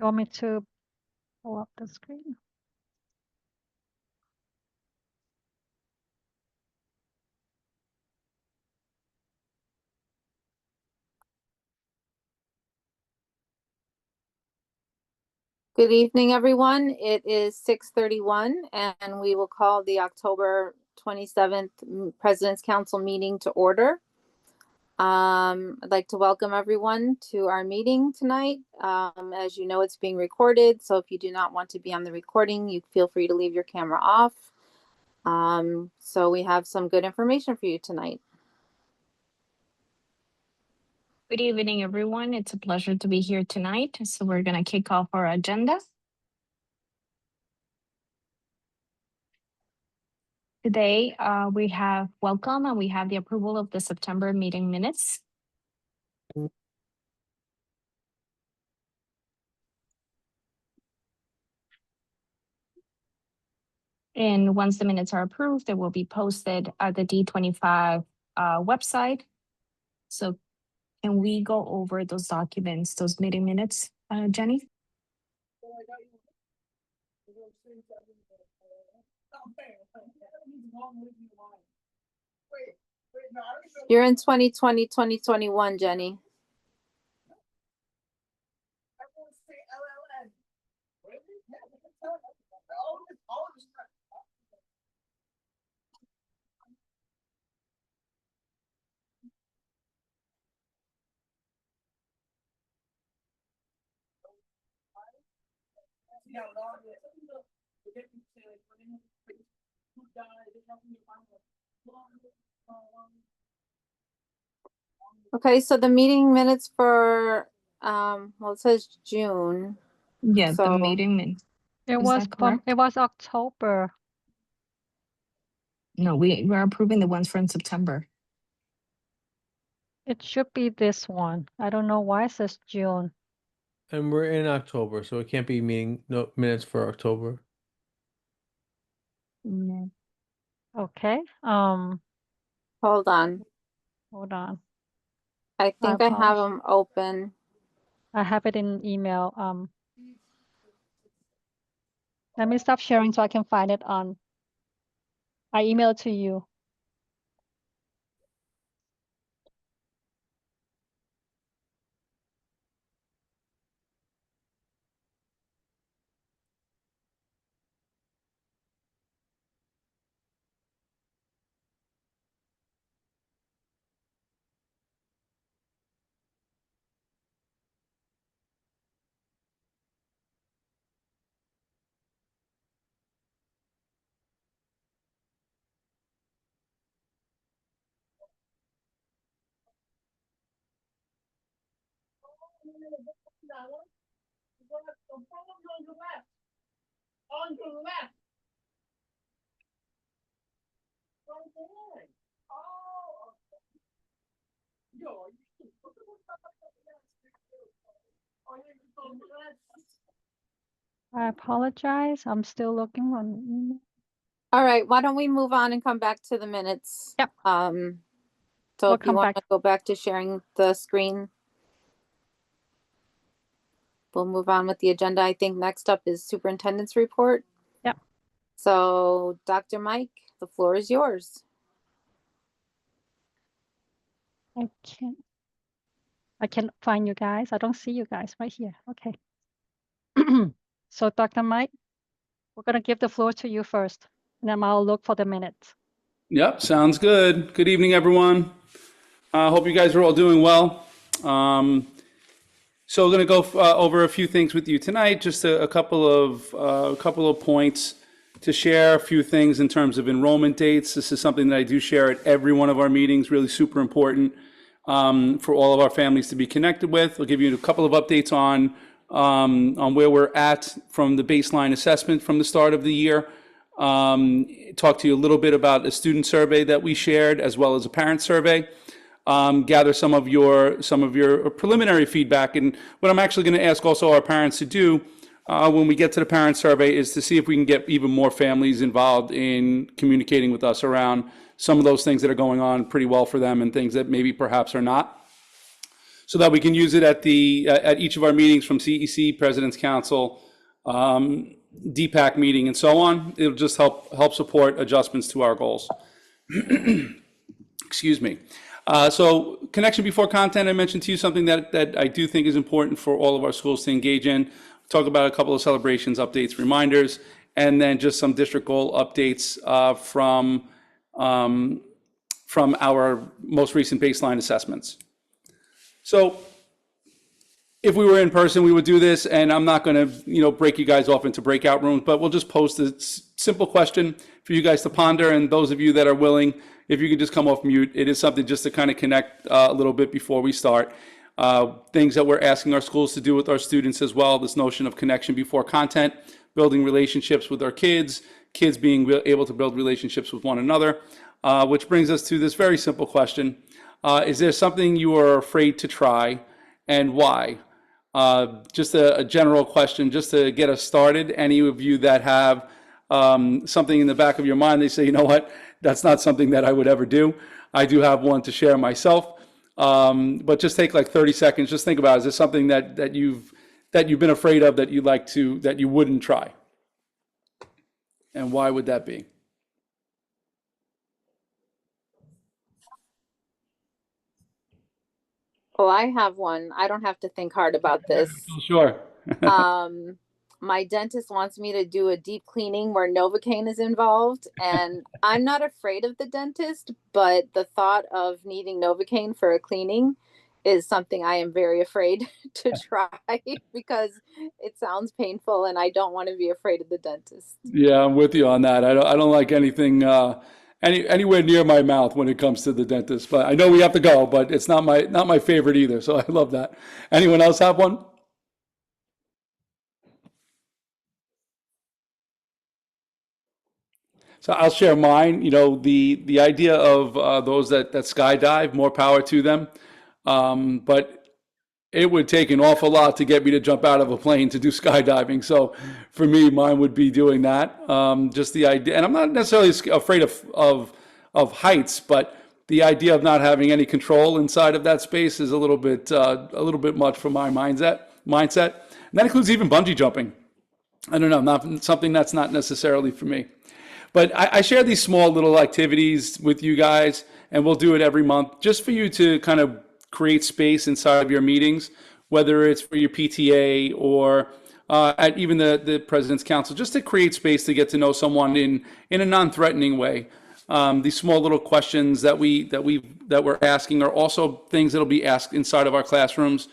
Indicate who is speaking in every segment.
Speaker 1: You want me to pull up the screen?
Speaker 2: Good evening, everyone. It is 6:31, and we will call the October 27th President's Council meeting to order. I'd like to welcome everyone to our meeting tonight. As you know, it's being recorded, so if you do not want to be on the recording, you feel free to leave your camera off. So we have some good information for you tonight.
Speaker 3: Good evening, everyone. It's a pleasure to be here tonight. So we're going to kick off our agenda. Today, we have welcome and we have the approval of the September meeting minutes. And once the minutes are approved, they will be posted at the D25 website. So can we go over those documents, those meeting minutes, Jenny?
Speaker 2: You're in 2020, 2021, Jenny. Okay, so the meeting minutes for, well, it says June.
Speaker 3: Yeah,
Speaker 2: So
Speaker 3: the meeting minutes.
Speaker 1: It
Speaker 3: Is
Speaker 1: was
Speaker 3: that correct?
Speaker 1: it was October.
Speaker 3: No, we're approving the ones from September.
Speaker 1: It should be this one. I don't know why it says June.
Speaker 4: And we're in October, so it can't be minutes for October.
Speaker 3: Yeah.
Speaker 1: Okay.
Speaker 2: hold on.
Speaker 1: Hold on.
Speaker 2: I think I have them open.
Speaker 1: I have it in email. Let me stop sharing so I can find it on. I emailed to you. I apologize. I'm still looking on the email.
Speaker 2: All right, why don't we move on and come back to the minutes?
Speaker 1: Yep.
Speaker 2: So
Speaker 1: We'll
Speaker 2: if you
Speaker 1: come
Speaker 2: want
Speaker 1: back.
Speaker 2: to go back to sharing the screen, we'll move on with the agenda. I think next up is superintendent's report.
Speaker 1: Yep.
Speaker 2: So Dr. Mike, the floor is yours.
Speaker 1: I can't find you guys. I don't see you guys right here. Okay. So Dr. Mike, we're gonna give the floor to you first, and then I'll look for the minutes.
Speaker 5: Yep, sounds good. Good evening, everyone. Hope you guys are all doing well. So we're going to go over a few things with you tonight. Just a couple of points to share. A few things in terms of enrollment dates. This is something that I do share at every one of our meetings. Really super important for all of our families to be connected with. I'll give you a couple of updates on where we're at from the baseline assessment from the start of the year. Talk to you a little bit about a student survey that we shared, as well as a parent survey. Gather some of your preliminary feedback. And what I'm actually going to ask also our parents to do when we get to the parent survey is to see if we can get even more families involved in communicating with us around some of those things that are going on pretty well for them and things that maybe perhaps are not. so that we can use it at at each of our meetings, from CEC, President's Council, DPAC meeting, and so on. It'll just help support adjustments to our goals. Excuse me. So connection before content, I mentioned to you something that I do think is important for all of our schools to engage in. Talk about a couple of celebrations, updates, reminders, and then just some district goal updates from our most recent baseline assessments. So if we were in person, we would do this, and I'm not going to, break you guys off into breakout rooms, but we'll just post a simple question for you guys to ponder. And those of you that are willing, if you could just come off mute, it is something just to kind of connect a little bit before we start. Things that we're asking our schools to do with our students as well, this notion of connection before content, building relationships with our kids being able to build relationships with one another, which brings us to this very simple question. Is there something you are afraid to try, and why? Just a general question, just to get us started. Any of you that have something in the back of your mind, they say, you know what, that's not something that I would ever do. I do have one to share myself, but just take like 30 seconds. Just think about, is this something that you've been afraid of, that you wouldn't try? And why would that be?
Speaker 2: Well, I have one. I don't have to think hard about this.
Speaker 5: Sure.
Speaker 2: My dentist wants me to do a deep cleaning where Novocaine is involved, and I'm not afraid of the dentist, but the thought of needing Novocaine for a cleaning is something I am very afraid to try, because it sounds painful and I don't want to be afraid of the dentist.
Speaker 5: Yeah, I'm with you on that. I don't like anything anywhere near my mouth when it comes to the dentist, but I know we have to go, but it's not my favorite either. So I love that. Anyone else have one? So I'll share mine. The idea of those that skydive, more power to them. But it would take an awful lot to get me to jump out of a plane to do skydiving. So for me, mine would be doing that. Just the idea, and I'm not necessarily afraid of heights, but the idea of not having any control inside of that space is a little bit much for my mindset. And that includes even bungee jumping. I don't know, not something that's not necessarily for me. But I share these small little activities with you guys, and we'll do it every month just for you to kind of create space inside of your meetings, whether it's for your PTA or at even the President's Council, just to create space to get to know someone in a non-threatening way. These small little questions that we're asking are also things that'll be asked inside of our classrooms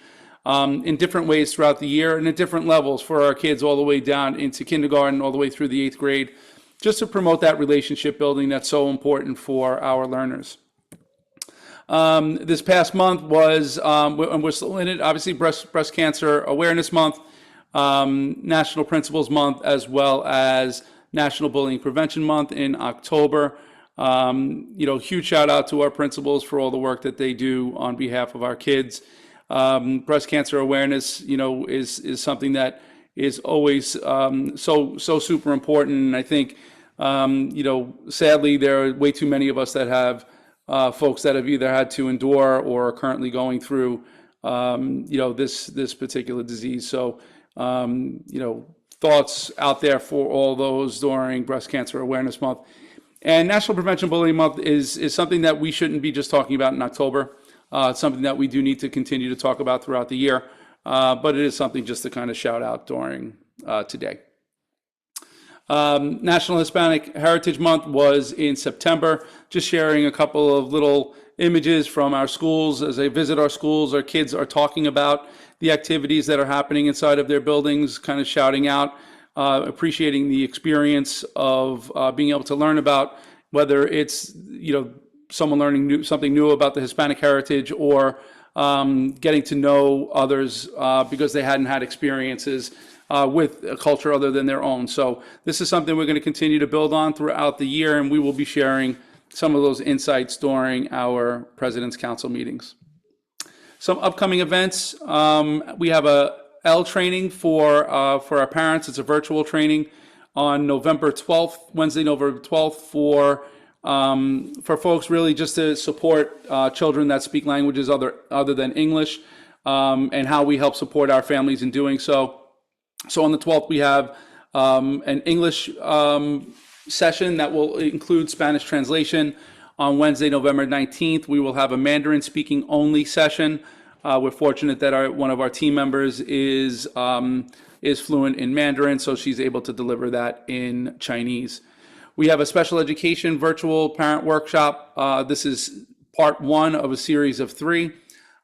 Speaker 5: in different ways throughout the year and at different levels for our kids, all the way down into kindergarten, all the way through the 8th grade, just to promote that relationship building that's so important for our learners. This past month was, and we're still in it, obviously Breast Cancer Awareness Month, National Principals Month, as well as National Bullying Prevention Month in October. Huge shout out to our principals for all the work that they do on behalf of our kids. Breast cancer awareness, is something that is always so super important. And I think, sadly, there are way too many of us that have folks that have either had to endure or are currently going through, this particular disease. So, thoughts out there for all those during Breast Cancer Awareness Month. And National Prevention Bullying Month is something that we shouldn't be just talking about in October. It's something that we do need to continue to talk about throughout the year, but it is something just to kind of shout out during today. National Hispanic Heritage Month was in September. Just sharing a couple of little images from our schools. As they visit our schools, our kids are talking about the activities that are happening inside of their buildings, kind of shouting out, appreciating the experience of being able to learn about, whether it's, someone learning something new about the Hispanic heritage, or getting to know others because they hadn't had experiences with a culture other than their own. So this is something we're going to continue to build on throughout the year, and we will be sharing some of those insights during our President's Council meetings. Some upcoming events. We have a L training for our parents. It's a virtual training on November 12th, Wednesday, November 12th, for folks really just to support children that speak languages other than English. and how we help support our families in doing so. So on the 12th, we have an English session that will include Spanish translation. On Wednesday, November 19th, we will have a Mandarin speaking only session. We're fortunate that one of our team members is fluent in Mandarin, so she's able to deliver that in Chinese. We have a special education virtual parent workshop. This is part 1 of a series of 3,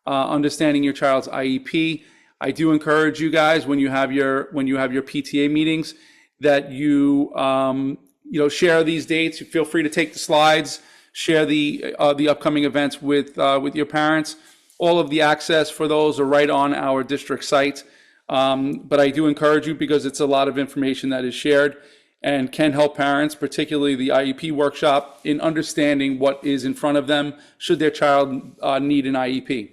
Speaker 5: understanding your child's IEP. I do encourage you guys when you have your PTA meetings that you share these dates. You feel free to take the slides, share the upcoming events with your parents. All of the access for those are right on our district site. But I do encourage you because it's a lot of information that is shared and can help parents, particularly the IEP workshop, in understanding what is in front of them should their child need an IEP.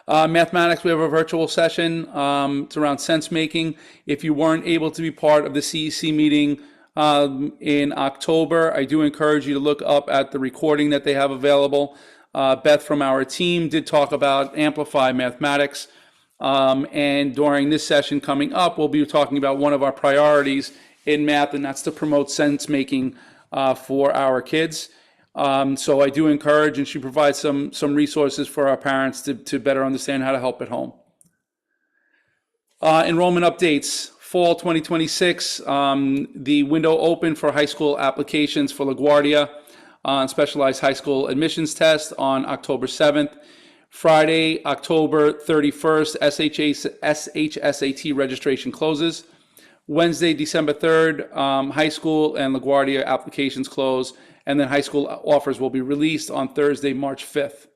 Speaker 5: Mathematics, we have a virtual session. It's around sense making. If you weren't able to be part of the CEC meeting in October, I do encourage you to look up at the recording that they have available. Beth from our team did talk about Amplify Mathematics. And during this session coming up, we'll be talking about one of our priorities in math, and that's to promote sense making for our kids. So I do encourage, and she provides some resources for our parents to better understand how to help at home. Enrollment updates, fall 2026, the window open for high school applications for LaGuardia on specialized high school admissions test on October 7th. Friday, October 31st, SHSAT registration closes. Wednesday, December 3rd, high school and LaGuardia applications close, and then high school offers will be released on Thursday, March 5th.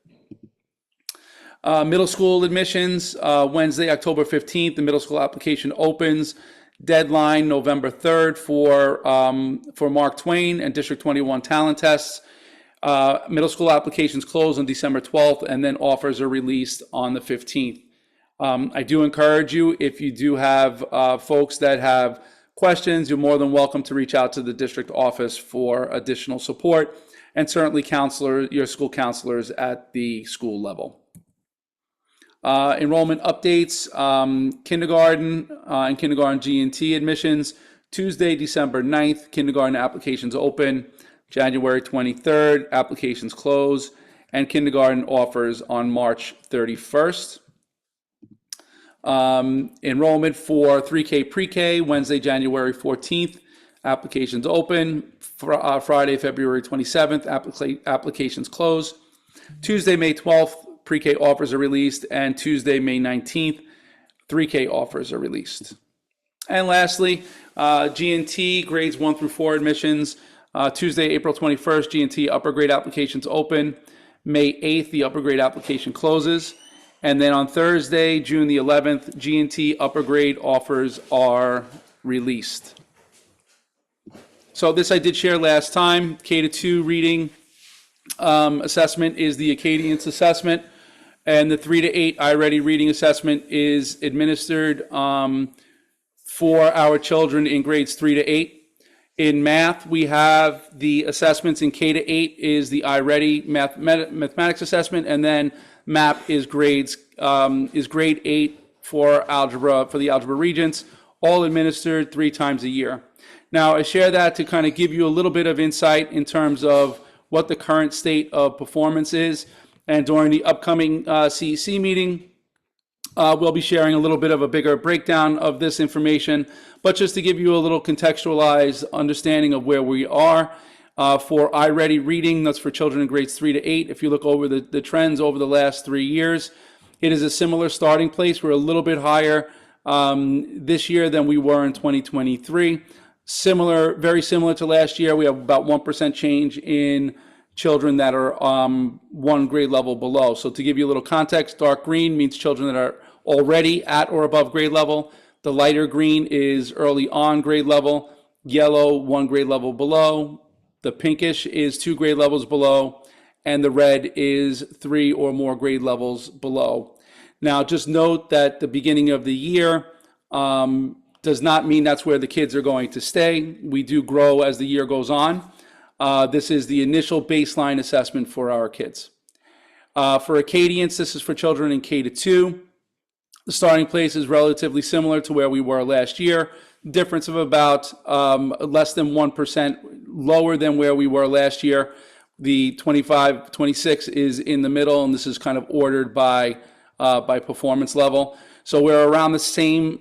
Speaker 5: Middle school admissions, Wednesday, October 15th, the middle school application opens. Deadline, November 3rd for Mark Twain and District 21 talent tests. Middle school applications close on December 12th, and then offers are released on the 15th. I do encourage you, if you do have folks that have questions, you're more than welcome to reach out to the district office for additional support, and certainly your school counselors at the school level. Enrollment updates, kindergarten and kindergarten G&T admissions, Tuesday, December 9th, kindergarten applications open. January 23rd, applications close, and kindergarten offers on March 31st. Enrollment for 3K pre-K, Wednesday, January 14th, applications open. Friday, February 27th, applications close. Tuesday, May 12th, pre-K offers are released, and Tuesday, May 19th, 3K offers are released. And lastly, G&T grades 1 through 4 admissions. Tuesday, April 21st, G&T upper grade applications open. May 8th, the upper grade application closes. And then on Thursday, June the 11th, G&T upper grade offers are released. So this I did share last time. K-2 reading assessment is the Acadience assessment, and the 3 to 8 iReady reading assessment is administered for our children in grades 3 to 8. In math, we have the assessments in K to 8 is the iReady mathematics assessment, and then MAP is grade 8 for algebra, for the algebra regents, all administered 3 times a year. Now, I share that to kind of give you a little bit of insight in terms of what the current state of performance is, and during the upcoming CEC meeting, we'll be sharing a little bit of a bigger breakdown of this information, but just to give you a little contextualized understanding of where we are. For iReady reading, that's for children in grades 3 to 8. If you look over the trends over the last 3 years, it is a similar starting place. We're a little bit higher this year than we were in 2023. Very similar to last year. We have about 1% change in children that are 1 grade level below. So to give you a little context, dark green means children that are already at or above grade level. The lighter green is early on grade level. Yellow, 1 grade level below. The pinkish is 2 grade levels below. And the red is 3 or more grade levels below. Now, just note that the beginning of the year does not mean that's where the kids are going to stay. We do grow as the year goes on. This is the initial baseline assessment for our kids. For Acadians, this is for children in K to 2. The starting place is relatively similar to where we were last year. Difference of about less than 1% lower than where we were last year. The 25-26 is in the middle, and this is kind of ordered by performance level. So we're around the same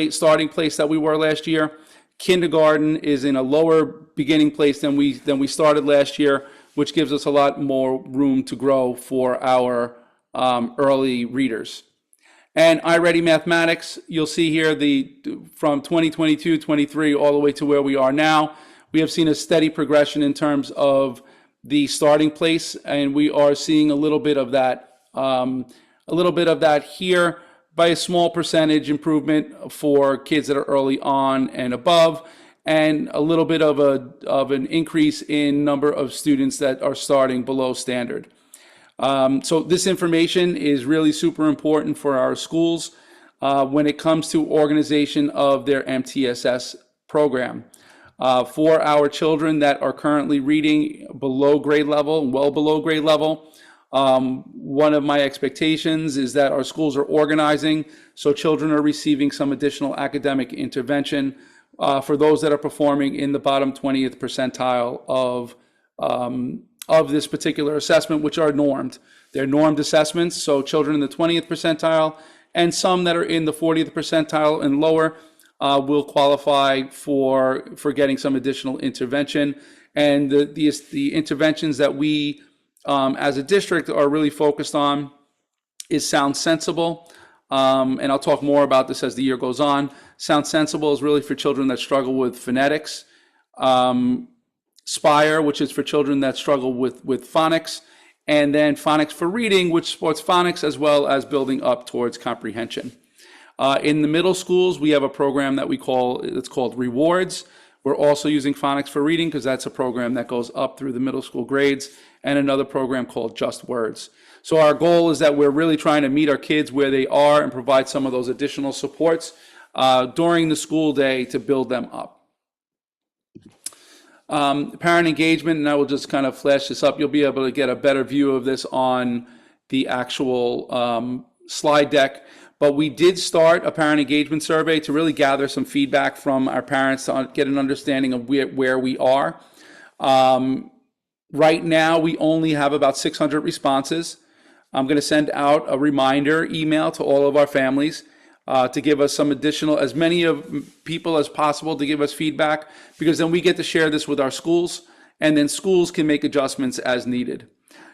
Speaker 5: starting place that we were last year. Kindergarten is in a lower beginning place than we started last year, which gives us a lot more room to grow for our early readers. And iReady Mathematics, you'll see here from 2022, 23, all the way to where we are now. We have seen a steady progression in terms of the starting place, and we are seeing a little bit of that here by a small percentage improvement for kids that are early on and above, and a little bit of an increase in number of students that are starting below standard. So this information is really super important for our schools when it comes to organization of their MTSS program. For our children that are currently reading below grade level, well below grade level, one of my expectations is that our schools are organizing so children are receiving some additional academic intervention for those that are performing in the bottom 20th percentile of this particular assessment, which are normed. They're normed assessments, so children in the 20th percentile and some that are in the 40th percentile and lower will qualify for getting some additional intervention. And the interventions that we as a district are really focused on is Sound Sensible. And I'll talk more about this as the year goes on. Sound Sensible is really for children that struggle with phonetics. Spire, which is for children that struggle with phonics, and then Phonics for Reading, which supports phonics as well as building up towards comprehension. In the middle schools, we have a program that it's called Rewards. We're also using Phonics for Reading because that's a program that goes up through the middle school grades, and another program called Just Words. So our goal is that we're really trying to meet our kids where they are and provide some of those additional supports during the school day to build them up. Parent engagement, and I will just kind of flash this up. You'll be able to get a better view of this on the actual slide deck. But we did start a parent engagement survey to really gather some feedback from our parents to get an understanding of where we are. Right now, we only have about 600 responses. I'm going to send out a reminder email to all of our families to give us some additional, as many of people as possible to give us feedback, because then we get to share this with our schools, and then schools can make adjustments as needed.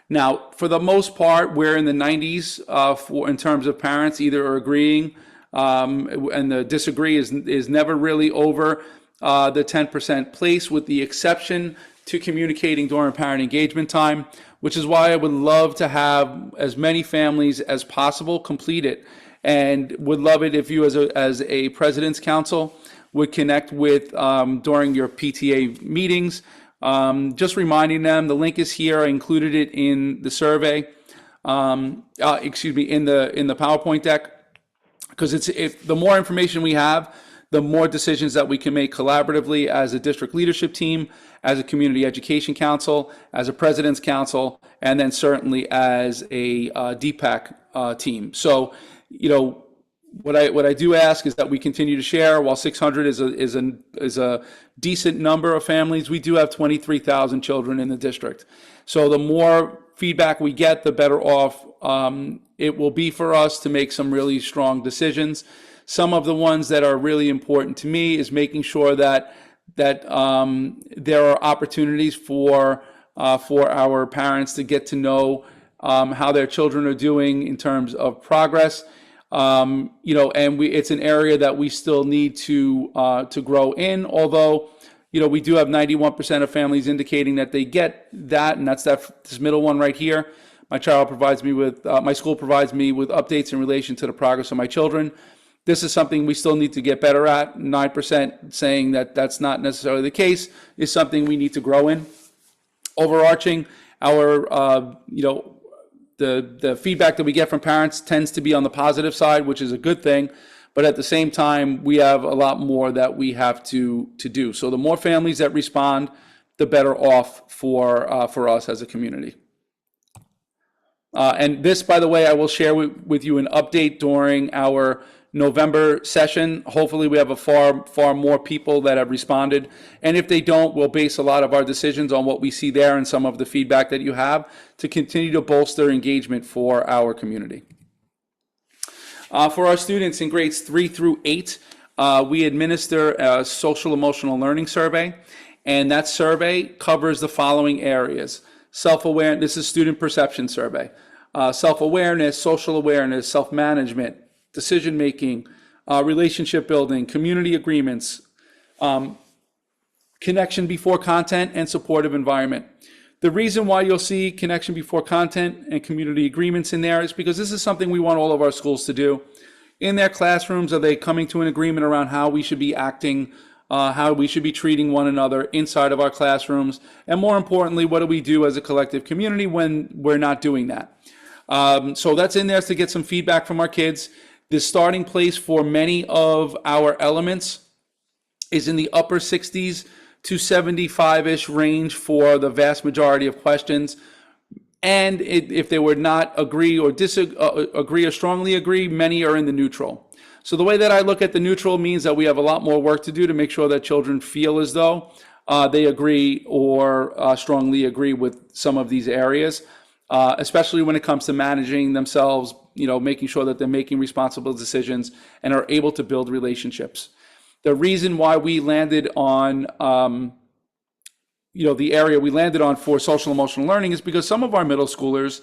Speaker 5: Now, for the most part, we're in the 90s in terms of parents either agreeing and the disagree is never really over the 10% place, with the exception to communicating during parent engagement time, which is why I would love to have as many families as possible complete it. And would love it if you as a President's Council would connect with during your PTA meetings, just reminding them, the link is here. I included it in the survey, in the PowerPoint deck, because the more information we have, the more decisions that we can make collaboratively as a district leadership team, as a community education council, as a President's Council, and then certainly as a DPAC team. So, what I do ask is that we continue to share. While 600 is a decent number of families, we do have 23,000 children in the district. So the more feedback we get, the better off it will be for us to make some really strong decisions. Some of the ones that are really important to me is making sure that there are opportunities for our parents to get to know how their children are doing in terms of progress. And it's an area that we still need to grow in, although, we do have 91% of families indicating that they get that, and that's this middle one right here. My school provides me with updates in relation to the progress of my children. This is something we still need to get better at. 9% saying that that's not necessarily the case is something we need to grow in. Overarching, our, the feedback that we get from parents tends to be on the positive side, which is a good thing. But at the same time, we have a lot more that we have to do. So the more families that respond, the better off for us as a community. And this, by the way, I will share with you an update during our November session. Hopefully we have a far more people that have responded. And if they don't, we'll base a lot of our decisions on what we see there and some of the feedback that you have to continue to bolster engagement for our community. For our students in grades 3 through 8, we administer a social emotional learning survey. And that survey covers the following areas. Self-awareness, this is student perception survey. Self-awareness, social awareness, self-management, decision-making, relationship building, community agreements, connection before content, and supportive environment. The reason why you'll see connection before content and community agreements in there is because this is something we want all of our schools to do. In their classrooms, are they coming to an agreement around how we should be acting, how we should be treating one another inside of our classrooms, and more importantly, what do we do as a collective community when we're not doing that? So that's in there to get some feedback from our kids. The starting place for many of our elements is in the upper 60s to 75-ish range for the vast majority of questions. And if they would not agree or disagree or strongly agree, many are in the neutral. So the way that I look at the neutral means that we have a lot more work to do to make sure that children feel as though they agree or strongly agree with some of these areas, especially when it comes to managing themselves, making sure that they're making responsible decisions and are able to build relationships. The reason why we landed on, the area we landed on for social emotional learning is because some of our middle schoolers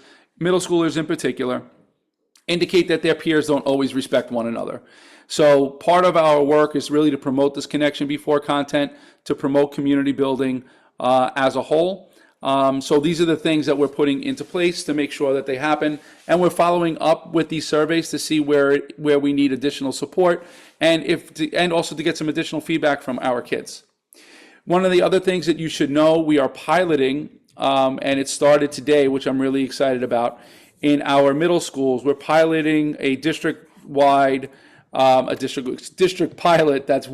Speaker 5: in particular, indicate that their peers don't always respect one another. So part of our work is really to promote this connection before content, to promote community building as a whole. So these are the things that we're putting into place to make sure that they happen. And we're following up with these surveys to see where we need additional support and also to get some additional feedback from our kids. One of the other things that you should know, we are piloting, and it started today, which I'm really excited about. In our middle schools, we're piloting a district-wide, district pilot that's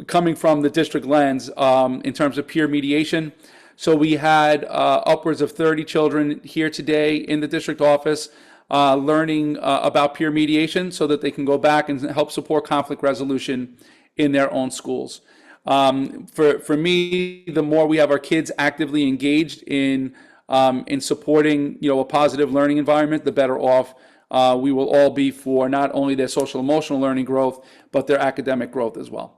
Speaker 5: coming from the district lens in terms of peer mediation. So we had upwards of 30 children here today in the district office learning about peer mediation so that they can go back and help support conflict resolution in their own schools. For me, the more we have our kids actively engaged in supporting, a positive learning environment, the better off we will all be for not only their social emotional learning growth, but their academic growth as well.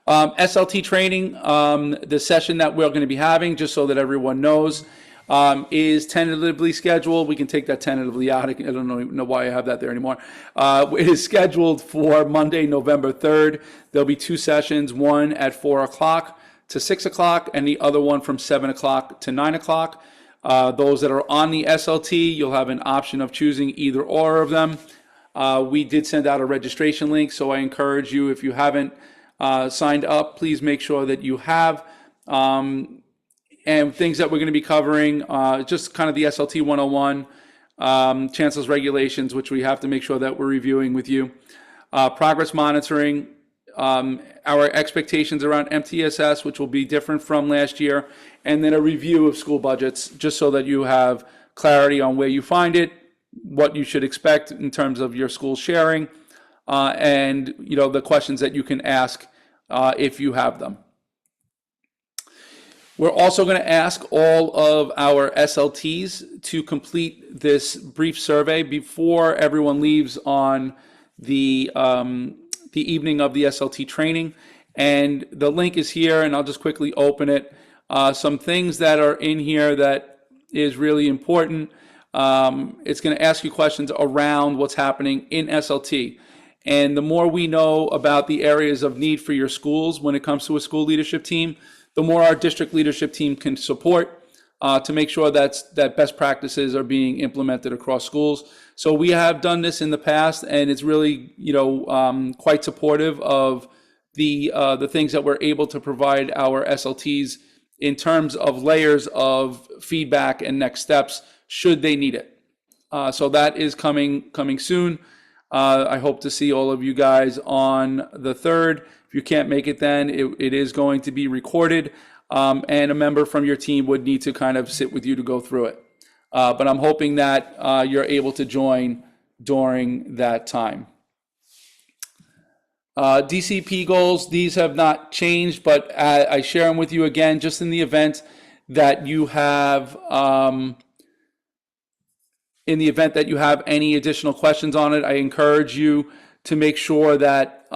Speaker 5: SLT training, the session that we're going to be having, just so that everyone knows, is tentatively scheduled. We can take that tentatively out. I don't know why I have that there anymore. It is scheduled for Monday, November 3rd. There'll be 2 sessions, one at 4 o'clock to 6 o'clock, and the other one from 7 o'clock to 9 o'clock. Those that are on the SLT, you'll have an option of choosing either or of them. We did send out a registration link, so I encourage you, if you haven't signed up, please make sure that you have. And things that we're going to be covering, just kind of the SLT 101, Chancellor's regulations, which we have to make sure that we're reviewing with you. Progress monitoring, our expectations around MTSS, which will be different from last year, and then a review of school budgets, just so that you have clarity on where you find it, what you should expect in terms of your school sharing, and the questions that you can ask if you have them. We're also going to ask all of our SLTs to complete this brief survey before everyone leaves on the evening of the SLT training. And the link is here, and I'll just quickly open it. Some things that are in here that is really important. It's going to ask you questions around what's happening in SLT. And the more we know about the areas of need for your schools when it comes to a school leadership team, the more our district leadership team can support to make sure that best practices are being implemented across schools. So we have done this in the past, and it's really, quite supportive of the things that we're able to provide our SLTs in terms of layers of feedback and next steps should they need it. So that is coming soon. I hope to see all of you guys on the 3rd. If you can't make it then, it is going to be recorded, and a member from your team would need to kind of sit with you to go through it. But I'm hoping that you're able to join during that time. DCP goals, these have not changed, but I share them with you again, just in the event that you have, any additional questions on it. I encourage you to make sure that,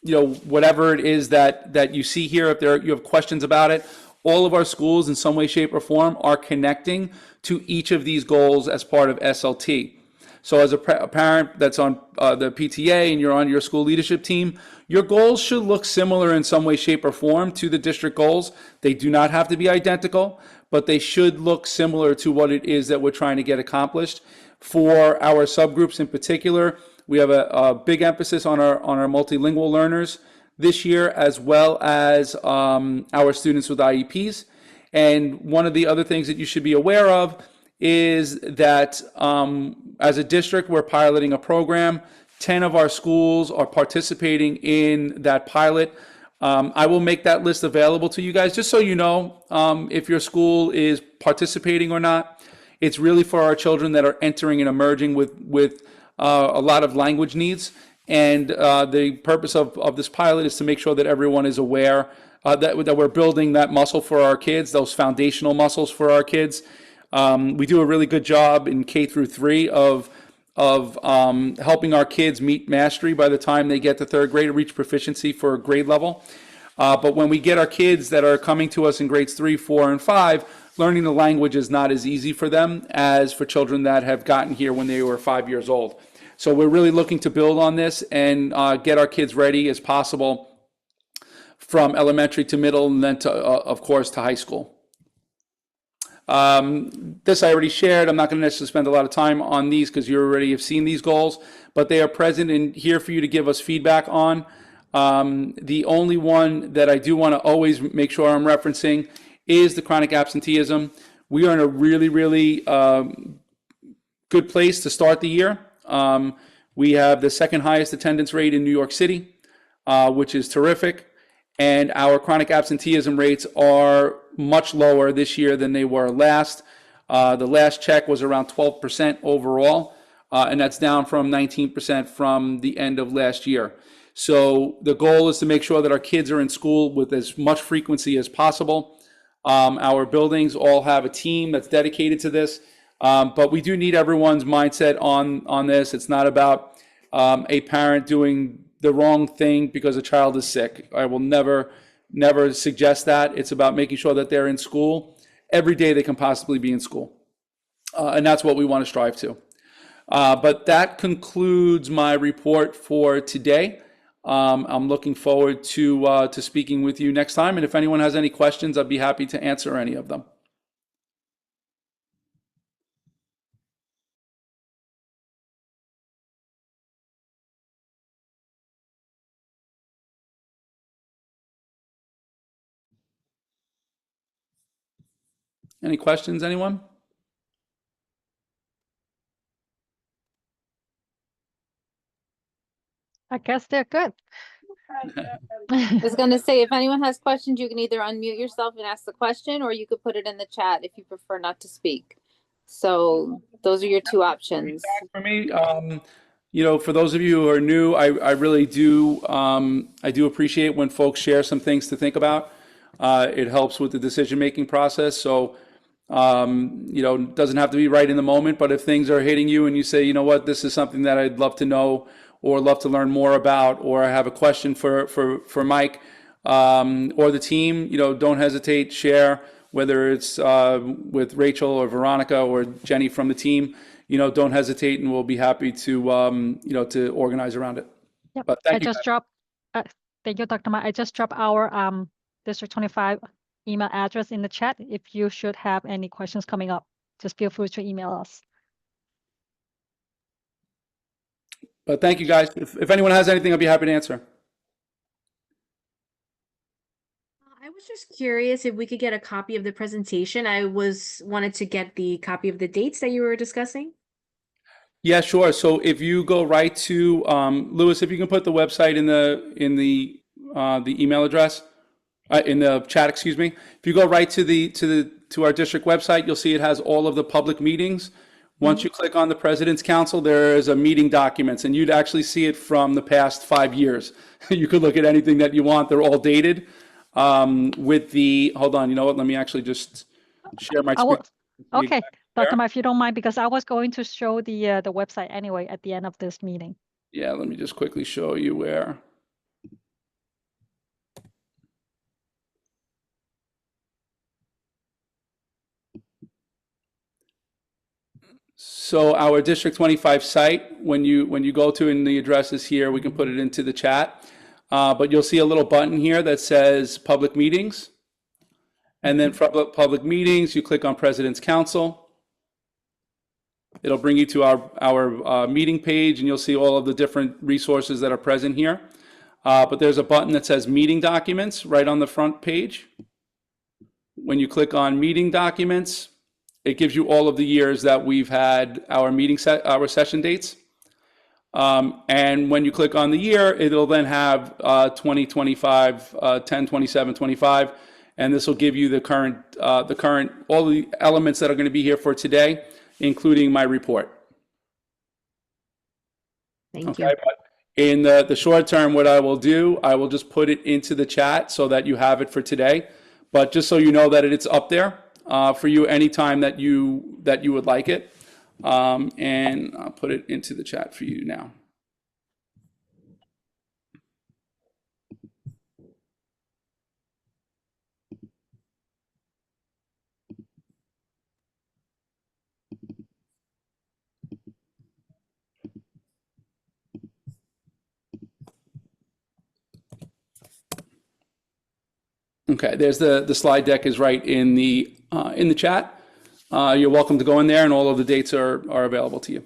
Speaker 5: whatever it is that you see here, if you have questions about it, all of our schools in some way, shape, or form are connecting to each of these goals as part of SLT. So as a parent that's on the PTA and you're on your school leadership team, your goals should look similar in some way, shape, or form to the district goals. They do not have to be identical, but they should look similar to what it is that we're trying to get accomplished. For our subgroups in particular, we have a big emphasis on our multilingual learners this year, as well as our students with IEPs. And one of the other things that you should be aware of is that as a district, we're piloting a program. 10 of our schools are participating in that pilot. I will make that list available to you guys, just so you know if your school is participating or not. It's really for our children that are entering and emerging with a lot of language needs. And the purpose of this pilot is to make sure that everyone is aware that we're building that muscle for our kids, those foundational muscles for our kids. We do a really good job in K through 3 of helping our kids meet mastery by the time they get to third grade, or reach proficiency for a grade level. But when we get our kids that are coming to us in grades 3, 4, and 5, learning the language is not as easy for them as for children that have gotten here when they were 5 years old. So we're really looking to build on this and get our kids ready as possible from elementary to middle, and then to, of course, to high school. This I already shared. I'm not going to necessarily spend a lot of time on these because you already have seen these goals, but they are present and here for you to give us feedback on. The only one that I do want to always make sure I'm referencing is the chronic absenteeism. We are in a really, really good place to start the year. We have the second highest attendance rate in New York City, which is terrific. And our chronic absenteeism rates are much lower this year than they were last. The last check was around 12% overall, and that's down from 19% from the end of last year. So the goal is to make sure that our kids are in school with as much frequency as possible. Our buildings all have a team that's dedicated to this, but we do need everyone's mindset on this. It's not about a parent doing the wrong thing because a child is sick. I will never suggest that. It's about making sure that they're in school every day they can possibly be in school. And that's what we want to strive to. But that concludes my report for today. I'm looking forward to speaking with you next time. And if anyone has any questions, I'd be happy to answer any of them. Any questions, anyone?
Speaker 1: I guess they're good.
Speaker 2: I was going to say, if anyone has questions, you can either unmute yourself and ask the question, or you could put it in the chat if you prefer not to speak. So those are your two options.
Speaker 5: For me, for those of you who are new, I really do, I do appreciate when folks share some things to think about. It helps with the decision-making process. So, it doesn't have to be right in the moment, but if things are hitting you and you say, you know what, this is something that I'd love to know or love to learn more about, or I have a question for Mike or the team, don't hesitate, share, whether it's with Rachel or Veronica or Jenny from the team, don't hesitate, and we'll be happy to, to organize around it.
Speaker 1: Yep.
Speaker 5: But thank you.
Speaker 1: Thank you, Dr. Mike. I just dropped our District 25 email address in the chat. If you should have any questions coming up, just feel free to email us.
Speaker 5: But thank you, guys. If anyone has anything, I'll be happy to answer.
Speaker 6: I was just curious if we could get a copy of the presentation. I wanted to get the copy of the dates that you were discussing.
Speaker 5: Yeah, sure. So if you go right to Lewis, if you can put the website in the email address in the chat, excuse me. If you go right to the to our district website, you'll see it has all of the public meetings. Once you click on the President's Council, there is a meeting documents, and you'd actually see it from the past 5 years. You could look at anything that you want. They're all dated. With the, hold on, you know what? Let me actually just share my
Speaker 1: I will,
Speaker 5: screen.
Speaker 1: okay, Dr. Ma, if you don't mind, because I was going to show the website anyway at the end of this meeting.
Speaker 5: Yeah, let me just quickly show you where. So our District 25 site, when you go to, and the address is here, we can put it into the chat. But you'll see a little button here that says Public Meetings. And then from Public Meetings, you click on President's Council. It'll bring you to our meeting page, and you'll see all of the different resources that are present here. But there's a button that says Meeting Documents right on the front page. When you click on Meeting Documents, it gives you all of the years that we've had our our session dates. And when you click on the year, it'll then have 2025, 10, 27, 25, and this will give you the current, all the elements that are going to be here for today, including my report.
Speaker 6: Thank you.
Speaker 5: Okay, but in the short term, what I will do, I will just put it into the chat so that you have it for today. But just so you know that it's up there for you anytime that you would like it. And I'll put it into the chat for you now. Okay, there's the slide deck is right in the chat. You're welcome to go in there, and all of the dates are available to you.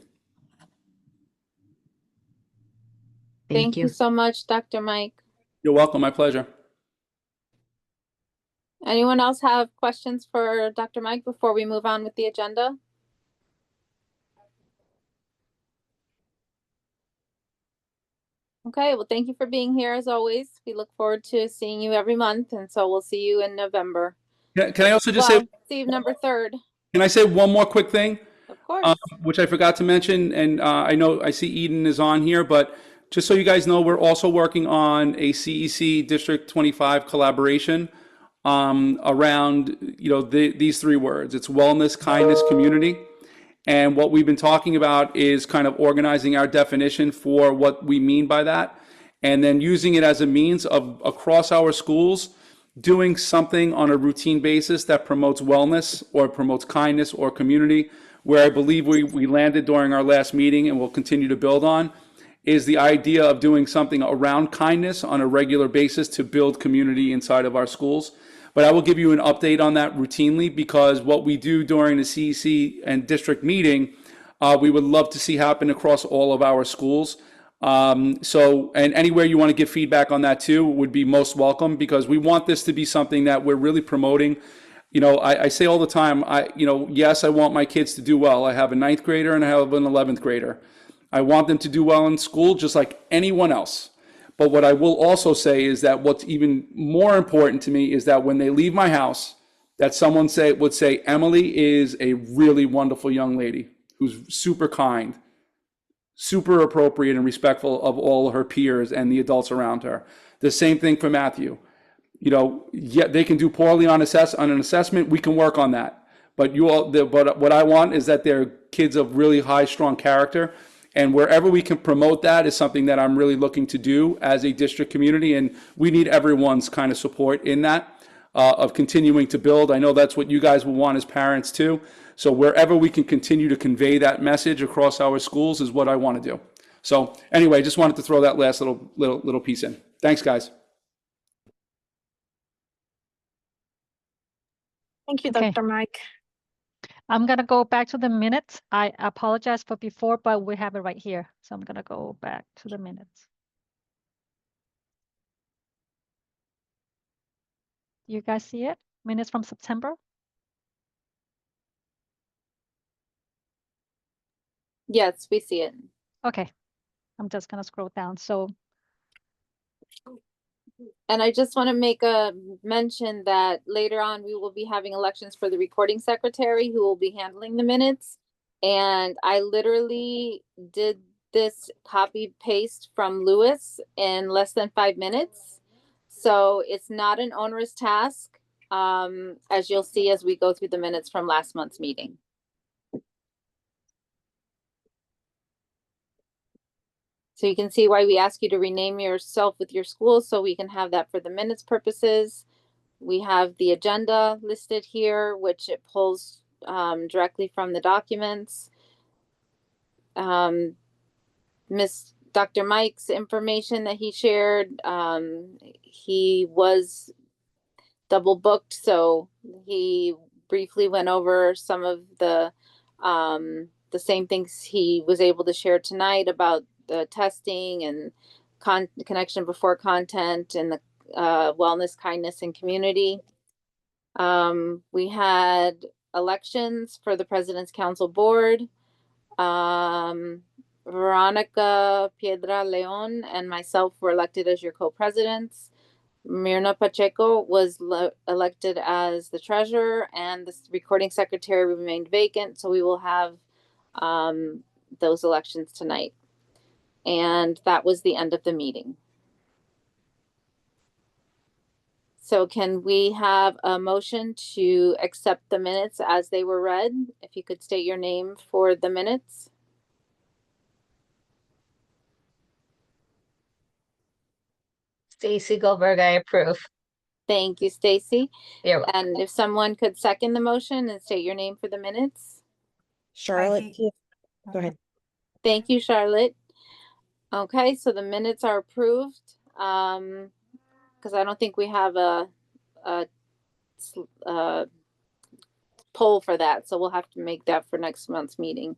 Speaker 2: Thank you so much, Dr. Mike.
Speaker 5: You're welcome. My pleasure.
Speaker 2: Anyone else have questions for Dr. Mike before we move on with the agenda? Okay, well, thank you for being here as always. We look forward to seeing you every month, and so we'll see you in November.
Speaker 5: Can I also just
Speaker 2: Well,
Speaker 5: say,
Speaker 2: see you November 3rd,
Speaker 5: can I say one more quick thing?
Speaker 2: of course.
Speaker 5: Which I forgot to mention, and I know I see Eden is on here, but just so you guys know, we're also working on a CEC District 25 collaboration around, these three words. It's wellness, kindness, community. And what we've been talking about is kind of organizing our definition for what we mean by that, and then using it as a means of, across our schools, doing something on a routine basis that promotes wellness or promotes kindness or community. Where I believe we landed during our last meeting and will continue to build on is the idea of doing something around kindness on a regular basis to build community inside of our schools. But I will give you an update on that routinely, because what we do during the CEC and district meeting, we would love to see happen across all of our schools. And anywhere you want to give feedback on that too would be most welcome, because we want this to be something that we're really promoting. I say all the time, yes, I want my kids to do well. I have a 9th grader and I have an 11th grader. I want them to do well in school just like anyone else. But what I will also say is that what's even more important to me is that when they leave my house, that someone would say, Emily is a really wonderful young lady who's super kind, super appropriate and respectful of all her peers and the adults around her. The same thing for Matthew. Yeah, they can do poorly on an assessment. We can work on that. But what I want is that they're kids of really high, strong character. And wherever we can promote that is something that I'm really looking to do as a district community. And we need everyone's kind of support in that, of continuing to build. I know that's what you guys will want as parents too. So wherever we can continue to convey that message across our schools is what I want to do. So anyway, just wanted to throw that last little piece in. Thanks, guys.
Speaker 3: Thank you,
Speaker 1: Okay.
Speaker 3: Dr. Mike.
Speaker 1: I'm going to go back to the minutes. I apologize for before, but we have it right here. So I'm going to go back to the minutes. You guys see it? Minutes from September?
Speaker 2: Yes, we see it.
Speaker 1: Okay. I'm just going to scroll down. So
Speaker 2: And I just want to make a mention that later on, we will be having elections for the recording secretary who will be handling the minutes. And I literally did this copy paste from Lewis in less than 5 minutes. So it's not an onerous task, as you'll see as we go through the minutes from last month's meeting. So you can see why we ask you to rename yourself with your school, so we can have that for the minutes purposes. We have the agenda listed here, which it pulls directly from the documents. Dr. Mike's information that he shared, he was double booked, so he briefly went over some of the same things he was able to share tonight about the testing and connection before content and the wellness, kindness, and community. We had elections for the President's Council Board. Veronica Piedra Leon and myself were elected as your co-presidents. Mirna Pacheco was elected as the treasurer, and the recording secretary remained vacant, so we will have those elections tonight. And that was the end of the meeting. So can we have a motion to accept the minutes as they were read? If you could state your name for the minutes.
Speaker 7: Stacy Goldberg, I approve.
Speaker 2: Thank you, Stacy.
Speaker 7: You're welcome.
Speaker 2: And if someone could second the motion and state your name for the minutes.
Speaker 8: Charlotte, go ahead.
Speaker 2: Thank you, Charlotte. Okay, so the minutes are approved. Because I don't think we have a poll for that, so we'll have to make that for next month's meeting.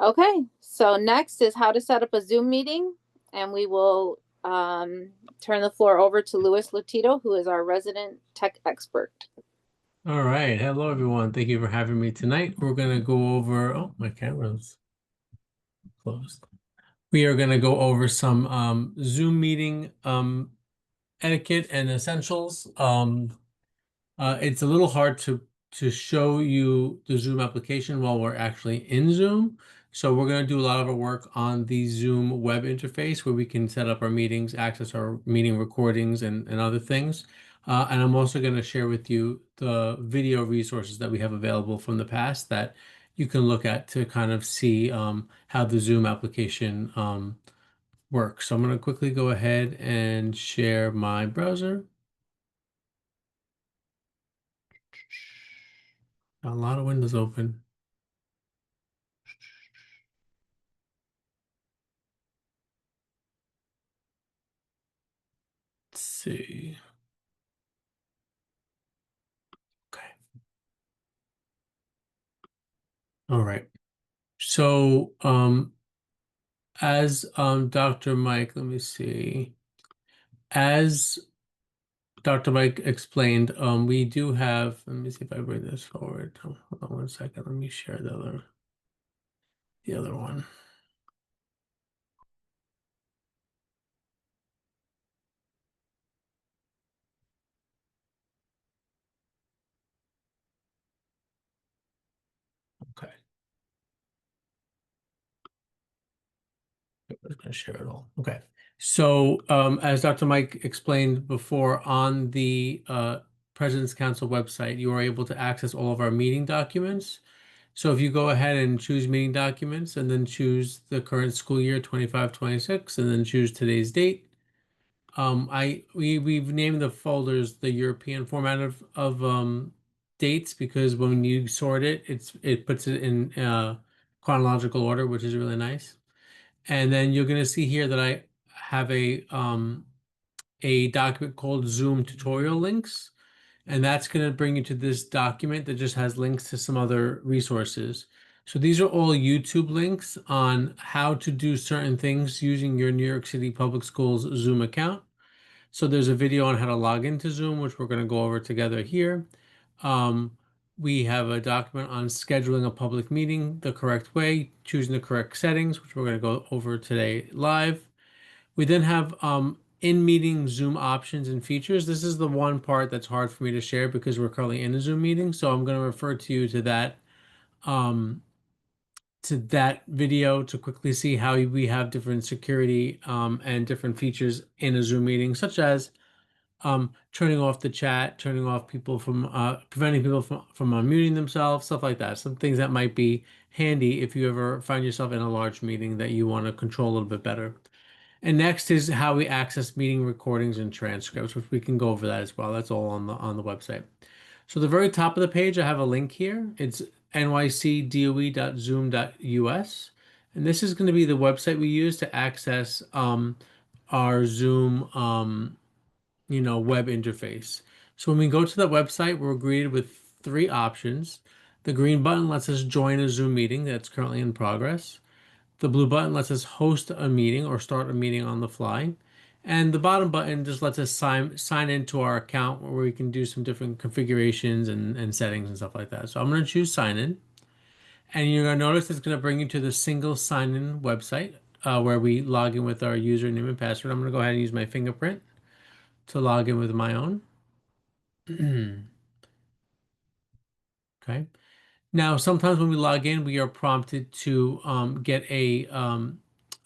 Speaker 2: Okay, so next is how to set up a Zoom meeting, and we will turn the floor over to Louis Lotito, who is our resident tech expert.
Speaker 4: All right. Hello, everyone. Thank you for having me tonight. We're going to go over, oh, my camera's closed. We are going to go over some Zoom meeting etiquette and essentials. It's a little hard to show you the Zoom application while we're actually in Zoom. So we're going to do a lot of our work on the Zoom web interface where we can set up our meetings, access our meeting recordings and other things. And I'm also going to share with you the video resources that we have available from the past that you can look at to kind of see how the Zoom application works. So I'm going to quickly go ahead and share my browser. A lot of windows open. Let's see. Okay. All right. So as Dr. Mike, let me see. As Dr. Mike explained, we do have, let me see if I bring this forward. Hold on 1 second. Let me share the other one. Okay. I'm just going to share it all. Okay. So as Dr. Mike explained before, on the President's Council website, you are able to access all of our meeting documents. So if you go ahead and choose meeting documents and then choose the current school year 25-26 and then choose today's date, we've named the folders the European format of dates because when you sort it, it puts it in chronological order, which is really nice. And then you're going to see here that I have a document called Zoom tutorial links, and that's going to bring you to this document that just has links to some other resources. So these are all YouTube links on how to do certain things using your New York City Public Schools Zoom account. So there's a video on how to log into Zoom, which we're going to go over together here. We have a document on scheduling a public meeting the correct way, choosing the correct settings, which we're going to go over today live. We then have in-meeting Zoom options and features. This is the one part that's hard for me to share because we're currently in a Zoom meeting. So I'm going to refer to you to that video to quickly see how we have different security and different features in a Zoom meeting, such as turning off the chat, turning off people from preventing people from unmuting themselves, stuff like that. Some things that might be handy if you ever find yourself in a large meeting that you want to control a little bit better. And next is how we access meeting recordings and transcripts, which we can go over that as well. That's all on the website. So the very top of the page, I have a link here. It's nycdoe.zoom.us. And this is going to be the website we use to access our Zoom web interface. So when we go to the website, we're greeted with 3 options. The green button lets us join a Zoom meeting that's currently in progress. The blue button lets us host a meeting or start a meeting on the fly. And the bottom button just lets us sign into our account where we can do some different configurations and settings and stuff like that. So I'm going to choose sign in. And you're going to notice it's going to bring you to the single sign-in website where we log in with our username and password. I'm going to go ahead and use my fingerprint to log in with my own. Okay. Now, sometimes when we log in, we are prompted to get a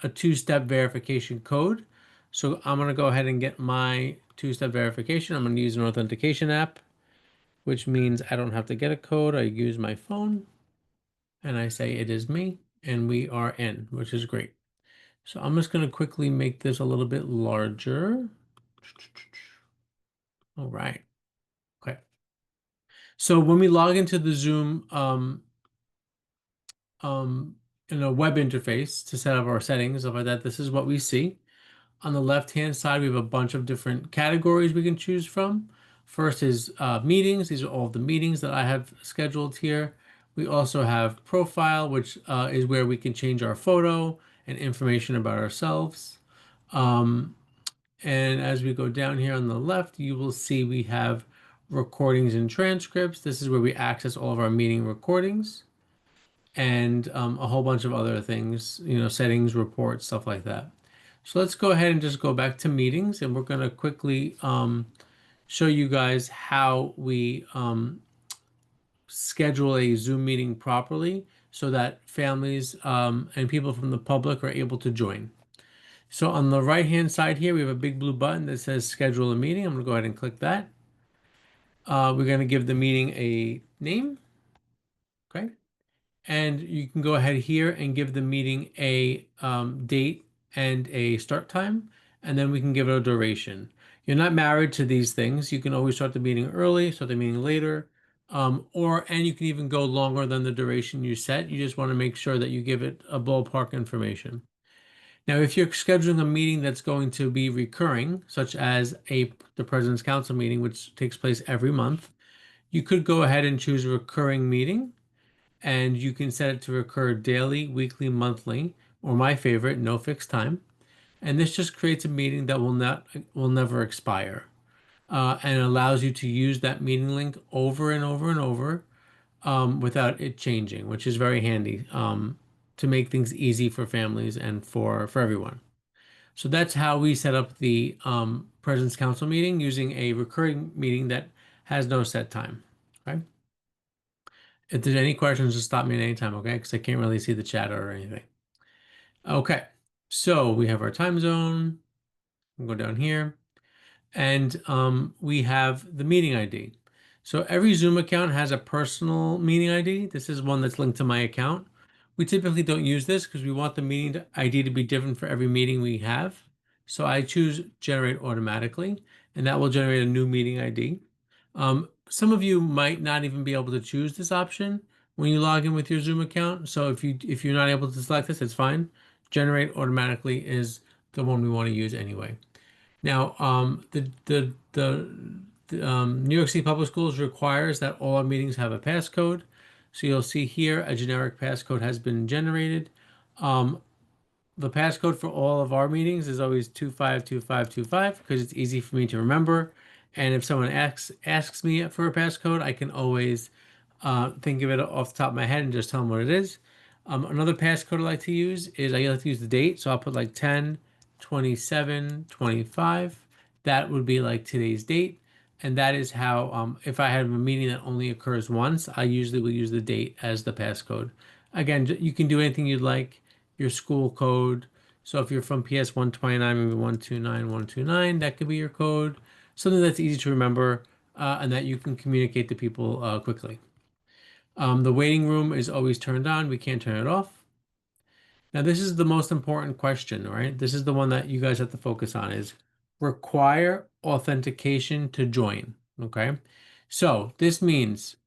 Speaker 4: 2-step verification code. So I'm going to go ahead and get my 2-step verification. I'm going to use an authentication app, which means I don't have to get a code. I use my phone and I say it is me, and we are in, which is great. So I'm just going to quickly make this a little bit larger. All right. Okay. So when we log into the Zoom in a web interface to set up our settings, stuff like that, this is what we see. On the left-hand side, we have a bunch of different categories we can choose from. First is meetings. These are all of the meetings that I have scheduled here. We also have profile, which is where we can change our photo and information about ourselves. And as we go down here on the left, you will see we have recordings and transcripts. This is where we access all of our meeting recordings and a whole bunch of other things, settings, reports, stuff like that. So let's go ahead and just go back to meetings, and we're going to quickly show you guys how we schedule a Zoom meeting properly so that families and people from the public are able to join. So on the right-hand side here, we have a big blue button that says schedule a meeting. I'm going to go ahead and click that. We're going to give the meeting a name. Okay. And you can go ahead here and give the meeting a date and a start time, and then we can give it a duration. You're not married to these things. You can always start the meeting early, start the meeting later, and you can even go longer than the duration you set. You just want to make sure that you give it a ballpark information. Now, if you're scheduling a meeting that's going to be recurring, such as the President's Council meeting, which takes place every month, you could go ahead and choose a recurring meeting, and you can set it to recur daily, weekly, monthly, or my favorite, no fixed time. And this just creates a meeting that will never expire, and allows you to use that meeting link over and over and over without it changing, which is very handy to make things easy for families and for everyone. So that's how we set up the President's Council meeting, using a recurring meeting that has no set time. Okay. If there's any questions, just stop me at any time, okay? Because I can't really see the chat or anything. Okay, so we have our time zone. We'll go down here. And we have the meeting ID. So every Zoom account has a personal meeting ID. This is one that's linked to my account. We typically don't use this because we want the meeting ID to be different for every meeting we have. So I choose generate automatically, and that will generate a new meeting ID. Some of you might not even be able to choose this option when you log in with your Zoom account. So if you're not able to select this, it's fine. Generate automatically is the one we want to use anyway. Now, the New York City Public Schools requires that all our meetings have a passcode. So you'll see here a generic passcode has been generated. The passcode for all of our meetings is always 252525 because it's easy for me to remember. And if someone asks me for a passcode, I can always think of it off the top of my head and just tell them what it is. Another passcode I like to use is I like to use the date. So I'll put like 10, 27/25. That would be like today's date. And that is how, if I have a meeting that only occurs once, I usually will use the date as the passcode. Again, you can do anything you'd like, your school code. So if you're from PS 129, maybe 129, 129, that could be your code. Something that's easy to remember and that you can communicate to people quickly. The waiting room is always turned on. We can't turn it off. Now, this is the most important question, right? This is the one that you guys have to focus on is require authentication to join, okay? So this means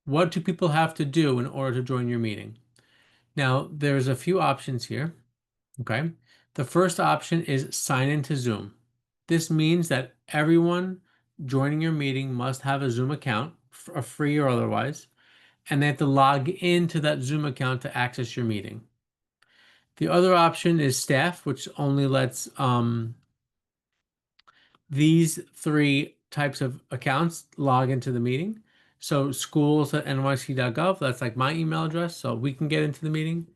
Speaker 4: what do people have to do in order to join your meeting? Now, there's a few options here, okay? The first option is sign into Zoom. This means that everyone joining your meeting must have a Zoom account, free or otherwise, and they have to log into that Zoom account to access your meeting. The other option is staff, which only lets these three types of accounts log into the meeting. So schools@nyc.gov, that's like my email address, so we can get into the meeting.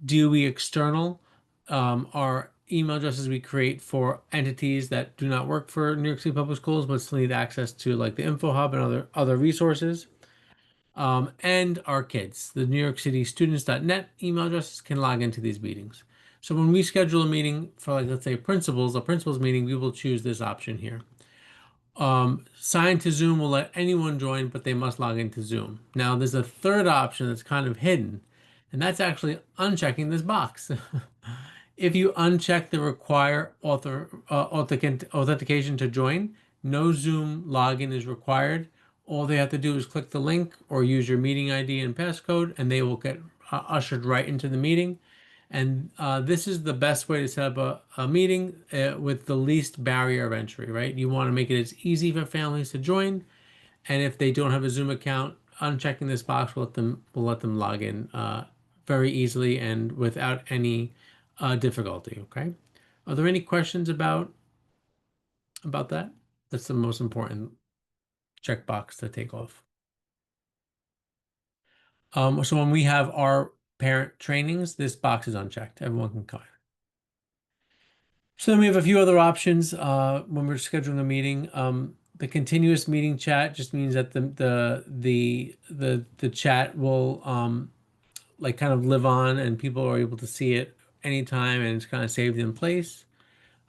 Speaker 4: DOE external are email addresses we create for entities that do not work for New York City Public Schools, but still need access to like the Info Hub and other resources. And our kids, the New York City students.net email addresses can log into these meetings. So when we schedule a meeting for, like, let's say a principals meeting, we will choose this option here. Sign to Zoom will let anyone join, but they must log into Zoom. Now, there's a third option that's kind of hidden, and that's actually unchecking this box. If you uncheck the require authentication to join, no Zoom login is required. All they have to do is click the link or use your meeting ID and passcode, and they will get ushered right into the meeting. And this is the best way to set up a meeting with the least barrier of entry, right? You want to make it as easy for families to join. And if they don't have a Zoom account, unchecking this box will let them log in very easily and without any difficulty, okay? Are there any questions about that? That's the most important checkbox to take off. So when we have our parent trainings, this box is unchecked. Everyone can come. So then we have a few other options when we're scheduling a meeting. The continuous meeting chat just means that the chat will like kind of live on and people are able to see it anytime and it's kind of saved in place.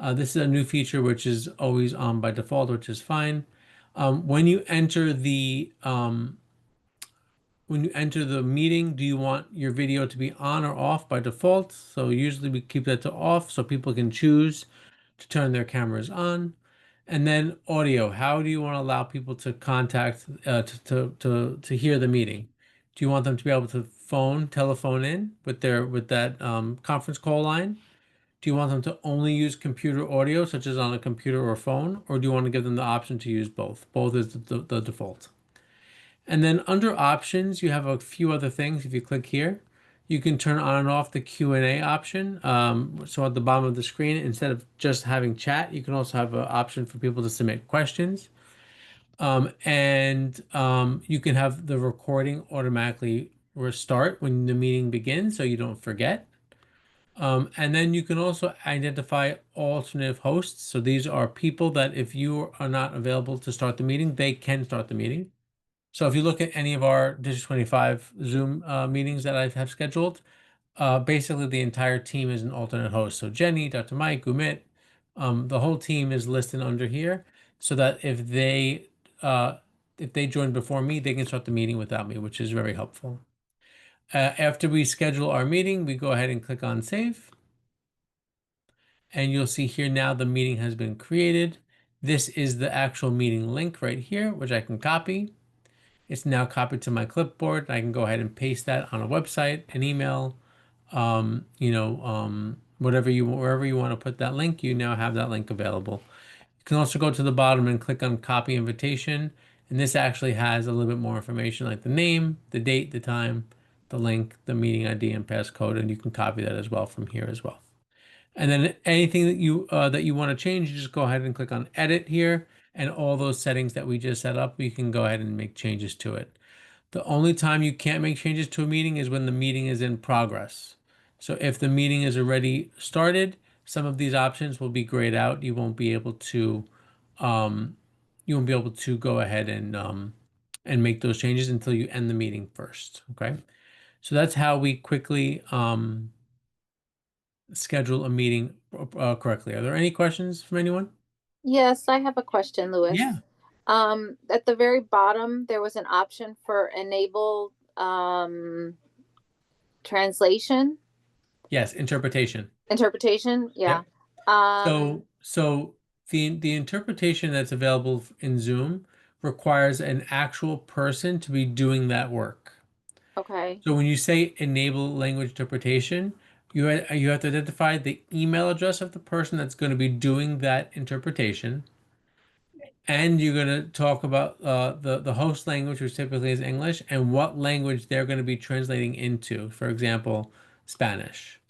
Speaker 4: This is a new feature which is always on by default, which is fine. When you enter the meeting, do you want your video to be on or off by default? So usually we keep that to off so people can choose to turn their cameras on. And then audio, how do you want to allow people to contact to hear the meeting? Do you want them to be able to telephone in with that conference call line? Do you want them to only use computer audio, such as on a computer or phone, or do you want to give them the option to use both? Both is the default. And then under options, you have a few other things. If you click here, you can turn on and off the Q&A option. So at the bottom of the screen, instead of just having chat, you can also have an option for people to submit questions. You can have the recording automatically restart when the meeting begins so you don't forget. And then you can also identify alternative hosts. So these are people that if you are not available to start the meeting, they can start the meeting. So if you look at any of our District 25 Zoom meetings that I have scheduled, basically the entire team is an alternate host. So Jenny, Dr. Mike, Gumit, the whole team is listed under here so that if they join before me, they can start the meeting without me, which is very helpful. After we schedule our meeting, we go ahead and click on save. And you'll see here now the meeting has been created. This is the actual meeting link right here, which I can copy. It's now copied to my clipboard. I can go ahead and paste that on a website, an email, wherever you want to put that link, you now have that link available. You can also go to the bottom and click on copy invitation. And this actually has a little bit more information like the name, the date, the time, the link, the meeting ID and passcode, and you can copy that as well from here as well. And then anything that you want to change, you just go ahead and click on edit here, and all those settings that we just set up, you can go ahead and make changes to it. The only time you can't make changes to a meeting is when the meeting is in progress. So if the meeting is already started, some of these options will be grayed out. You won't be able to go ahead and make those changes until you end the meeting first. Okay. So that's how we quickly schedule a meeting correctly. Are there any questions from anyone?
Speaker 2: Yes, I have a question, Louis.
Speaker 4: Yeah.
Speaker 2: At the very bottom, there was an option for enable translation,
Speaker 4: Yes, interpretation.
Speaker 2: interpretation. Yeah.
Speaker 4: So the interpretation that's available in Zoom requires an actual person to be doing that work.
Speaker 2: Okay.
Speaker 4: So when you say enable language interpretation, you have to identify the email address of the person that's going to be doing that interpretation, and you're going to talk about the host language, which typically is English, and what language they're going to be translating into. For example, Spanish.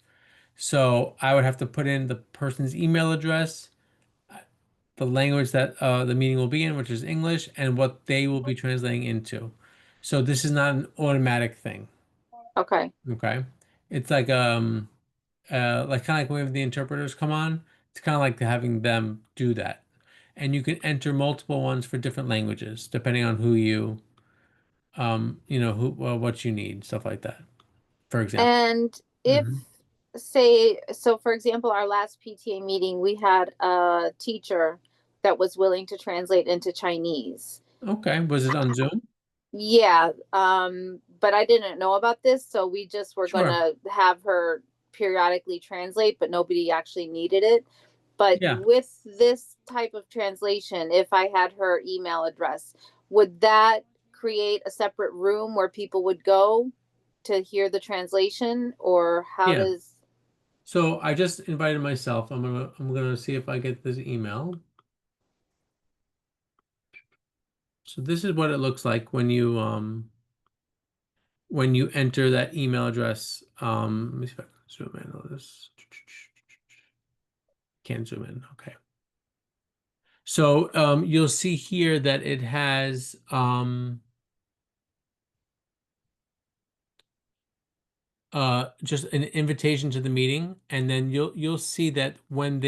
Speaker 4: So I would have to put in the person's email address, the language that the meeting will be in, which is English, and what they will be translating into. So this is not an automatic thing.
Speaker 2: Okay.
Speaker 4: Okay. It's like kind of like when the interpreters come on, it's kind of like having them do that. And you can enter multiple ones for different languages, depending on who you what you need, stuff like that. For example.
Speaker 2: And if,
Speaker 4: Mhm.
Speaker 2: say, so for example, our last PTA meeting, we had a teacher that was willing to translate into Chinese.
Speaker 4: Okay. Was it on Zoom?
Speaker 2: Yeah, but I didn't know about this, so we just were
Speaker 4: Sure.
Speaker 2: gonna have her periodically translate, but nobody actually needed it. But
Speaker 4: Yeah.
Speaker 2: with this type of translation, if I had her email address, would that create a separate room where people would go to hear the translation, or how
Speaker 4: Yeah.
Speaker 2: does?
Speaker 4: So I just invited myself. I'm gonna see if I get this email. So this is what it looks like when you enter that email address. Let me see if I can zoom in on this. Can't zoom in. Okay. So you'll see here that it has just an invitation to the meeting, and then you'll see that when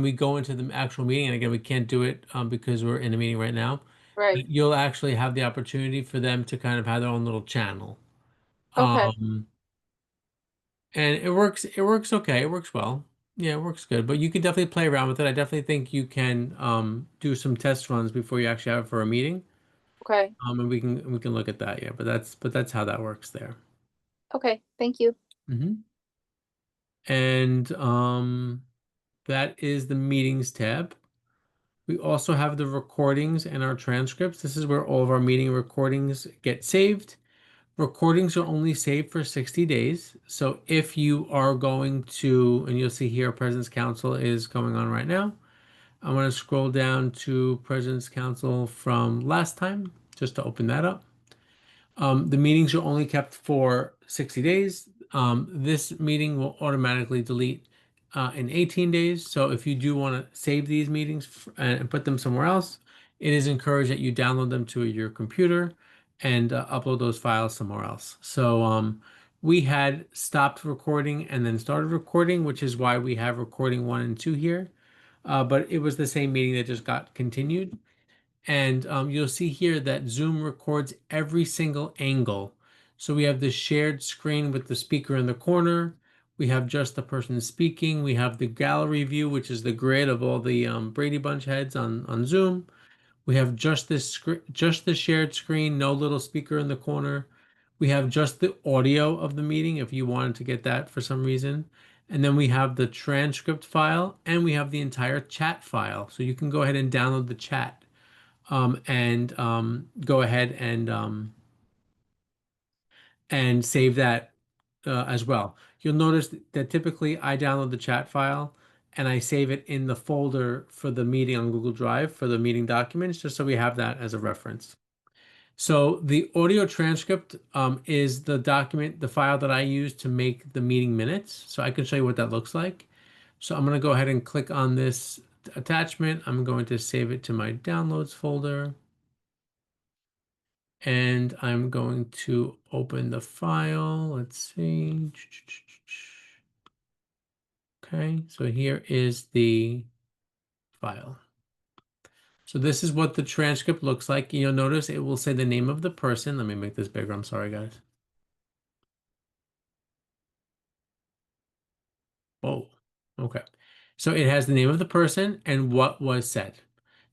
Speaker 4: we go into the actual meeting, and again we can't do it because we're in a meeting right now.
Speaker 2: Right.
Speaker 4: You'll actually have the opportunity for them to kind of have their own little channel.
Speaker 2: Okay.
Speaker 4: And it works okay. It works well. Yeah, it works good. But you can definitely play around with it. I definitely think you can do some test runs before you actually have it for a meeting.
Speaker 2: Okay.
Speaker 4: And we can look at that. Yeah, but that's how that works there.
Speaker 2: Okay. Thank you.
Speaker 4: And that is the meetings tab. We also have the recordings and our transcripts. This is where all of our meeting recordings get saved. Recordings are only saved for 60 days. So if you are going to, and you'll see here, President's Council is going on right now. I'm going to scroll down to President's Council from last time, just to open that up. The meetings are only kept for 60 days. This meeting will automatically delete in 18 days. So if you do want to save these meetings and put them somewhere else, it is encouraged that you download them to your computer and upload those files somewhere else. So we had stopped recording and then started recording, which is why we have recording 1 and 2 here. But it was the same meeting that just got continued. And you'll see here that Zoom records every single angle. So we have the shared screen with the speaker in the corner. We have just the person speaking. We have the gallery view, which is the grid of all the Brady Bunch heads on Zoom. We have just just the shared screen, no little speaker in the corner. We have just the audio of the meeting if you wanted to get that for some reason. And then we have the transcript file and we have the entire chat file. So you can go ahead and download the chat and go ahead and save that as well. You'll notice that typically I download the chat file and I save it in the folder for the meeting on Google Drive for the meeting documents, just so we have that as a reference. So the audio transcript is the document, the file that I use to make the meeting minutes. So I can show you what that looks like. So I'm going to go ahead and click on this attachment. I'm going to save it to my downloads folder. And I'm going to open the file. Let's see. Okay, so here is the file. So this is what the transcript looks like. You'll notice it will say the name of the person. Let me make this bigger. I'm sorry, guys. Oh, okay. So it has the name of the person and what was said.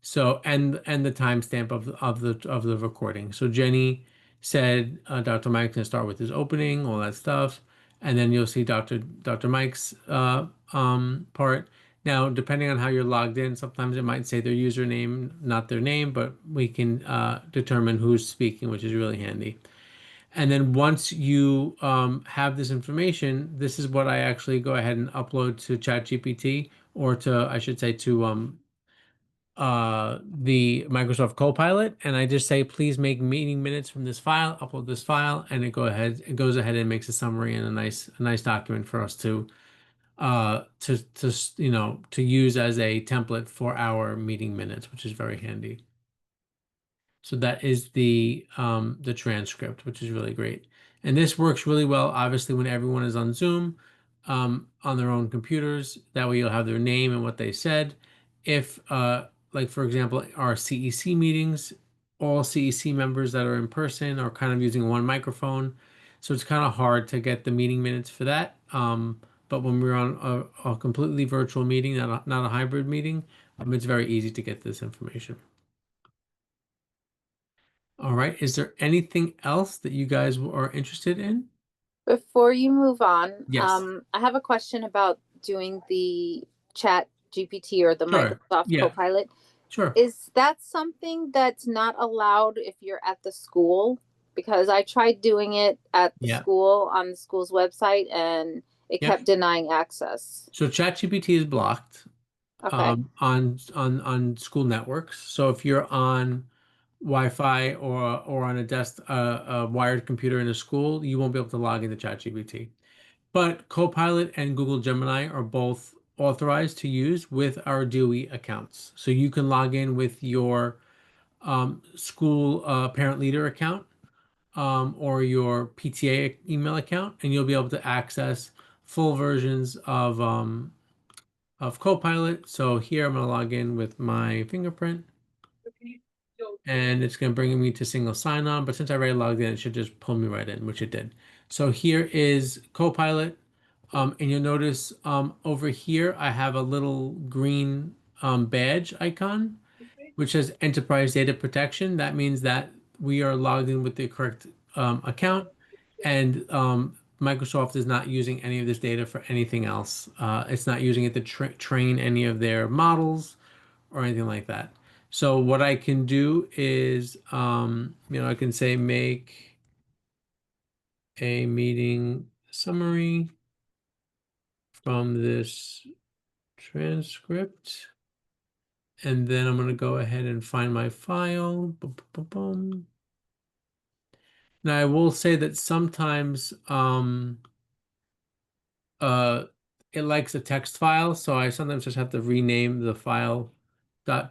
Speaker 4: So and the timestamp of the recording. So Jenny said Dr. Mike's gonna start with his opening, all that stuff, and then you'll see Dr. Mike's part. Now, depending on how you're logged in, sometimes it might say their username, not their name, but we can determine who's speaking, which is really handy. And then once you have this information, this is what I actually go ahead and upload to ChatGPT, or to, I should say, to the Microsoft Copilot, and I just say, please make meeting minutes from this file, upload this file, and it goes ahead and makes a summary and a nice document for us to to use as a template for our meeting minutes, which is very handy. So that is the transcript, which is really great. And this works really well, obviously, when everyone is on Zoom, on their own computers. That way you'll have their name and what they said. If, like, for example, our CEC meetings, all CEC members that are in person are kind of using one microphone. So it's kind of hard to get the meeting minutes for that. But when we're on a completely virtual meeting, not a hybrid meeting, it's very easy to get this information. All right. Is there anything else that you guys are interested in?
Speaker 2: Before you move on,
Speaker 4: Yes.
Speaker 2: I have a question about doing the Chat GPT or the
Speaker 4: Sure.
Speaker 2: Microsoft
Speaker 4: Yeah.
Speaker 2: Copilot.
Speaker 4: Sure.
Speaker 2: Is that something that's not allowed if you're at the school? Because I tried doing it at the
Speaker 4: Yeah.
Speaker 2: school on the school's website and it
Speaker 4: Yeah.
Speaker 2: kept denying access.
Speaker 4: So ChatGPT is blocked
Speaker 2: Okay.
Speaker 4: on school networks. So if you're on Wi-Fi or on a wired computer in a school, you won't be able to log into ChatGPT. But Copilot and Google Gemini are both authorized to use with our DOE accounts. So you can log in with your school parent leader account or your PTA email account, and you'll be able to access full versions of Copilot. So here I'm going to log in with my fingerprint, and it's going to bring me to single sign-on. But since I already logged in, it should just pull me right in, which it did. So here is Copilot, and you'll notice over here I have a little green badge icon, which says Enterprise Data Protection. That means that we are logged in with the correct account, and Microsoft is not using any of this data for anything else. It's not using it to train any of their models or anything like that. So what I can do is, I can say make a meeting summary from this transcript. And then I'm going to go ahead and find my file. Boom, boom, boom, boom. Now I will say that sometimes it likes a text file, so I sometimes just have to rename the file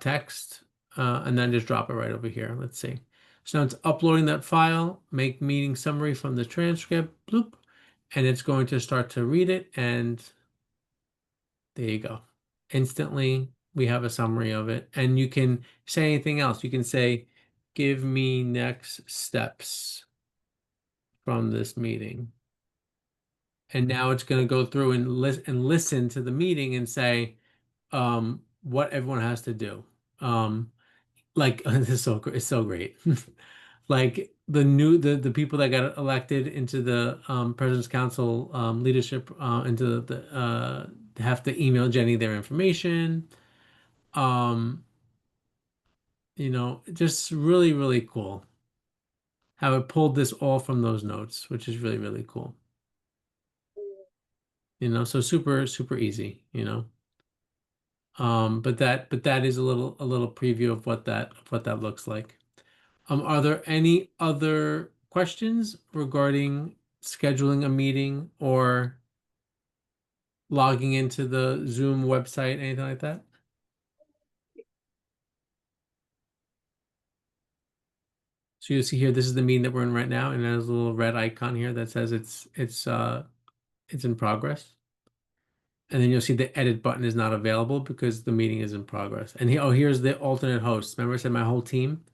Speaker 4: .text and then just drop it right over here. Let's see. So now it's uploading that file, make meeting summary from the transcript, bloop, and it's going to start to read it, and there you go. Instantly, we have a summary of it, and you can say anything else. You can say, give me next steps from this meeting. And now it's going to go through and listen to the meeting and say what everyone has to do. Like it's so great. Like the people that got elected into the President's Council leadership into the have to email Jenny their information. Just really, really cool how it pulled this all from those notes, which is really, really cool. So super, super easy, but that is a little preview of what that looks like. Are there any other questions regarding scheduling a meeting or logging into the Zoom website, anything like that? So you'll see here, this is the meeting that we're in right now, and there's a little red icon here that says it's in progress. and then you'll see the edit button is not available because the meeting is in progress. And here's the alternate host. Remember I said my whole team?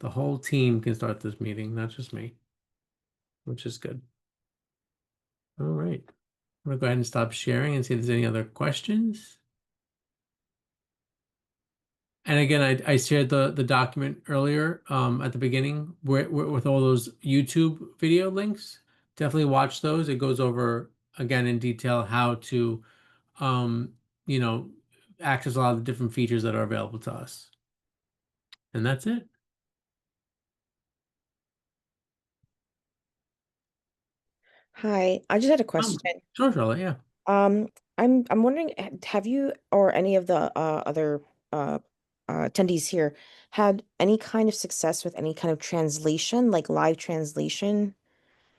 Speaker 4: The whole team can start this meeting, not just me, which is good. All right. I'm gonna go ahead and stop sharing and see if there's any other questions. And again, I shared the document earlier at the beginning with all those YouTube video links. Definitely watch those. It goes over again in detail how to you know, access a lot of the different features that are available to us. And that's it.
Speaker 8: Hi, I just had a question.
Speaker 4: Sure, Charlotte, yeah.
Speaker 8: I'm wondering, have you or any of the other attendees here had any kind of success with any kind of translation, like live translation,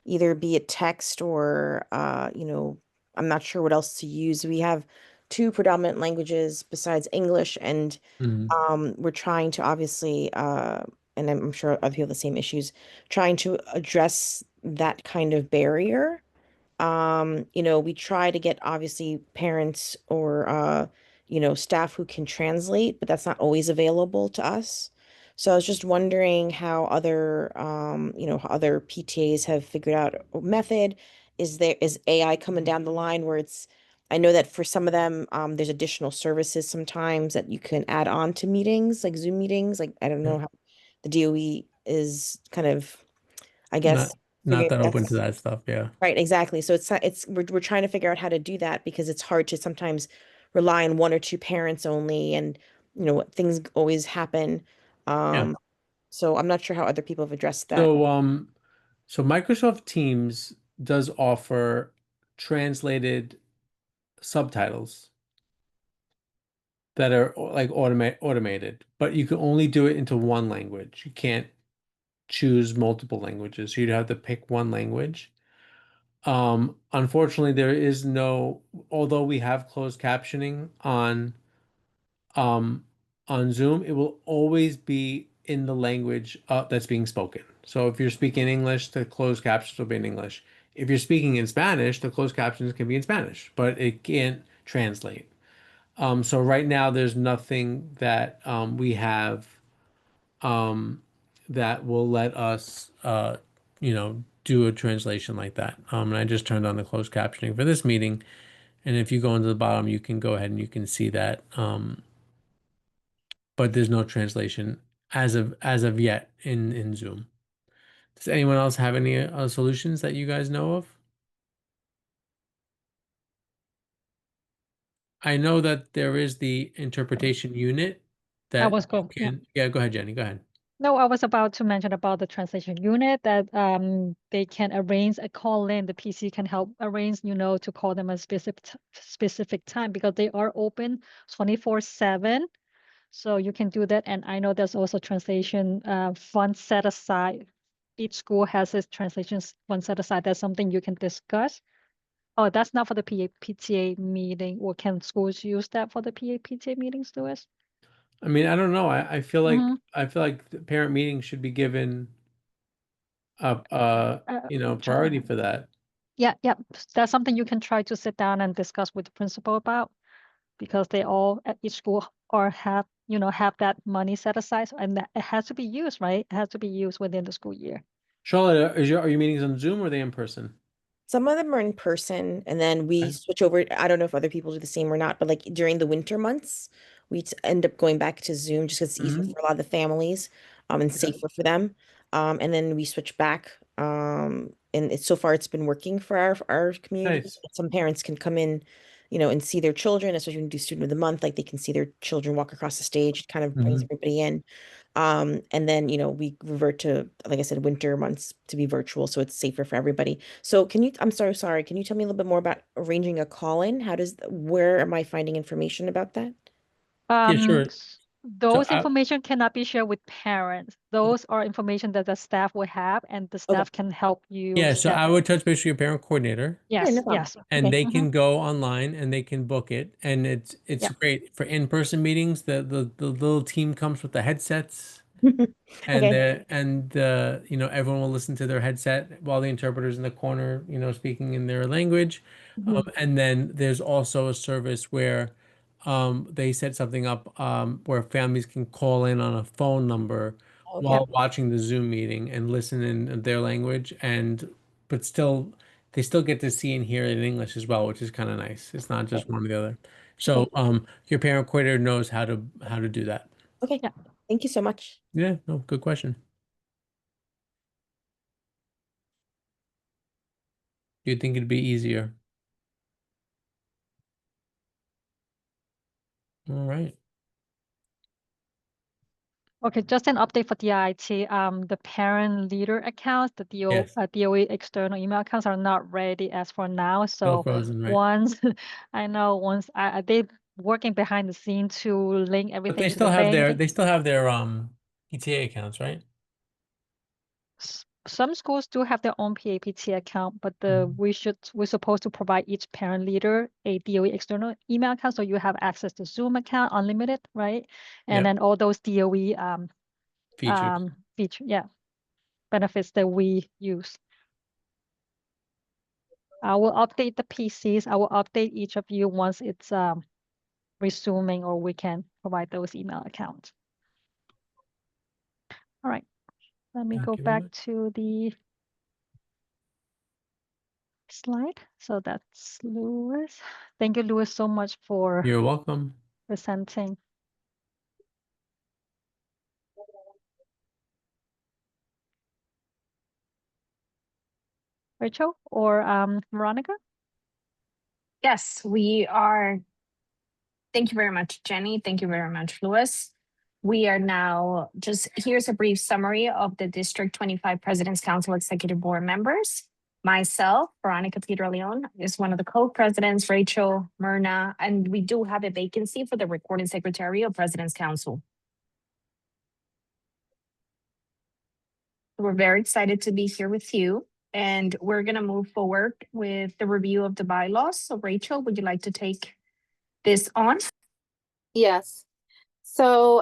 Speaker 8: either be it text or I'm not sure what else to use. We have two predominant languages besides English, and
Speaker 4: Mhm.
Speaker 8: we're trying to obviously and I'm sure other people have the same issues, trying to address that kind of barrier. We try to get obviously parents or staff who can translate, but that's not always available to us. So I was just wondering how how other PTAs have figured out a method. Is AI coming down the line where I know that for some of them, there's additional services sometimes that you can add on to meetings, like Zoom meetings. Like I don't
Speaker 4: Yeah.
Speaker 8: know how the DOE is kind of, I
Speaker 4: Not
Speaker 8: guess,
Speaker 4: not
Speaker 8: figuring
Speaker 4: that open to
Speaker 8: that's
Speaker 4: that stuff, yeah.
Speaker 8: right, exactly. So we're trying to figure out how to do that because it's hard to sometimes rely on one or two parents only, and things always happen.
Speaker 4: Yeah.
Speaker 8: Um, so I'm not sure how other people have addressed that.
Speaker 4: So Microsoft Teams does offer translated subtitles that are like automated, but you can only do it into one language. You can't choose multiple languages. So you'd have to pick one language. Unfortunately, there is no, although we have closed captioning um, on Zoom, it will always be in the language that's being spoken. So if you're speaking English, the closed captions will be in English. If you're speaking in Spanish, the closed captions can be in Spanish, but it can't translate. So right now, there's nothing that we have um, that will let us, do a translation like that. And I just turned on the closed captioning for this meeting. And if you go into the bottom, you can go ahead and you can see that. But there's no translation as of yet in Zoom. Does anyone else have any solutions that you guys know of? I know that there is the interpretation unit
Speaker 1: I
Speaker 4: that
Speaker 1: was
Speaker 4: you
Speaker 1: go, yeah.
Speaker 4: can, yeah, go ahead, Jenny, go ahead.
Speaker 1: No, I was about to mention about the translation unit that they can arrange a call in. The PC can help arrange, to call them a specific time because they are open 24/7. So you can do that. And I know there's also translation fund set aside. Each school has its translation fund set aside. That's something you can discuss. Oh, that's not for the PTA meeting. Or can schools use that for the PTA meetings, Louis?
Speaker 4: I mean, I don't know. I feel like
Speaker 1: Mhm.
Speaker 4: the parent meeting should be given a
Speaker 1: Sure.
Speaker 4: priority for that.
Speaker 1: Yeah, yeah. That's something you can try to sit down and discuss with the principal about because they all at each school or have that money set aside and that it has to be used, right? It has to be used within the school year.
Speaker 4: Charlotte, are your meetings on Zoom or are they in person?
Speaker 8: Some of them are in person, and then we
Speaker 4: Okay.
Speaker 8: switch over. I don't know if other people do the same or not, but like during the winter months, we end up going back to Zoom just 'cause it's easier
Speaker 4: Mhm.
Speaker 8: for a lot of the families, and
Speaker 4: Yeah.
Speaker 8: safer for them. And then we switch back. And so far it's been working for our community.
Speaker 4: Nice.
Speaker 8: Some parents can come in, and see their children, especially when you do student of the month, like they can see their children walk across the stage. It kind of brings
Speaker 4: Mhm.
Speaker 8: everybody in. And then, we revert to, like I said, winter months to be virtual, so it's safer for everybody. So I'm so sorry, can you tell me a little bit more about arranging a call-in? Where am I finding information about that?
Speaker 4: Yeah, sure. So
Speaker 1: Those information cannot be shared with parents. Those are information that the staff will have and the
Speaker 8: Okay,
Speaker 1: staff can help you
Speaker 4: yeah, so I
Speaker 1: schedule.
Speaker 4: would touch base with your parent coordinator.
Speaker 8: yeah, no
Speaker 1: Yes,
Speaker 8: problem.
Speaker 1: yes.
Speaker 4: And
Speaker 8: Okay,
Speaker 4: they
Speaker 1: Mhm.
Speaker 4: can go online and they can book it. And it's
Speaker 1: Yeah.
Speaker 4: great for in-person meetings. The little team comes with the headsets And
Speaker 8: Okay.
Speaker 4: you know, everyone will listen to their headset while the interpreter's in the corner, you know, speaking in their language.
Speaker 8: Mhm.
Speaker 4: And then there's also a service where they set something up where families can call in on a phone number
Speaker 8: Oh, yeah.
Speaker 4: while watching the Zoom meeting and listen in their language, but still they still get to see and hear it in English as well, which is kind of nice. It's not just
Speaker 8: Okay.
Speaker 4: one or the other.
Speaker 8: Okay.
Speaker 4: So your parent coordinator knows how to do that.
Speaker 8: Okay.
Speaker 1: Yeah.
Speaker 8: Thank you so much.
Speaker 4: Yeah, no, good question. Do you think it'd be easier? All right.
Speaker 1: Okay, just an update for DIT. The parent leader accounts, the
Speaker 4: Yes.
Speaker 1: DOE external email accounts are not ready as for now.
Speaker 4: Still
Speaker 1: So
Speaker 4: frozen, right?
Speaker 1: once I know once they working behind the scene to link
Speaker 4: But
Speaker 1: everything to the bank.
Speaker 4: they still have their PTA accounts, right?
Speaker 1: Some schools do have their own PAPT account, but
Speaker 4: Mhm.
Speaker 1: we're supposed to provide each parent leader a DOE external email account, so you have access to Zoom account unlimited, right? And
Speaker 4: Yep.
Speaker 1: then all those DOE
Speaker 4: Features.
Speaker 1: benefits that we use. I will update the PCs. I will update each of you once it's resuming or we can provide those email accounts. All right, let me
Speaker 4: Thank
Speaker 1: go
Speaker 4: you very
Speaker 1: back
Speaker 4: much.
Speaker 1: to the slide. So that's Louis. Thank you, Louis, so much for
Speaker 4: You're welcome.
Speaker 1: presenting. Rachel or Veronica?
Speaker 3: Yes, we are. Thank you very much, Jenny. Thank you very much, Louis. We are now here's a brief summary of the District 25 President's Council Executive Board members. Myself, Veronica Peter Leon, is one of the co-presidents, Rachel, Myrna, and we do have a vacancy for the recording secretary of President's Council. We're very excited to be here with you, and we're going to move forward with the review of the bylaws. So Rachel, would you like to take this on?
Speaker 2: Yes. So,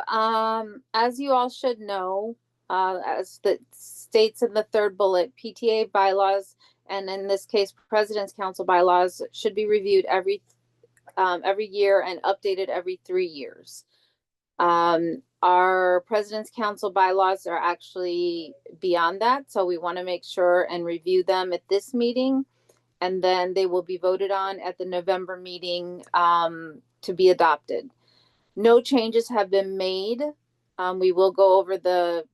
Speaker 2: as you all should know, as the states in the third bullet, PTA bylaws, and in this case, President's Council bylaws should be reviewed every year and updated every 3 years. Our President's Council bylaws are actually beyond that, so we want to make sure and review them at this meeting, and then they will be voted on at the November meeting to be adopted. No changes have been made. We will go over the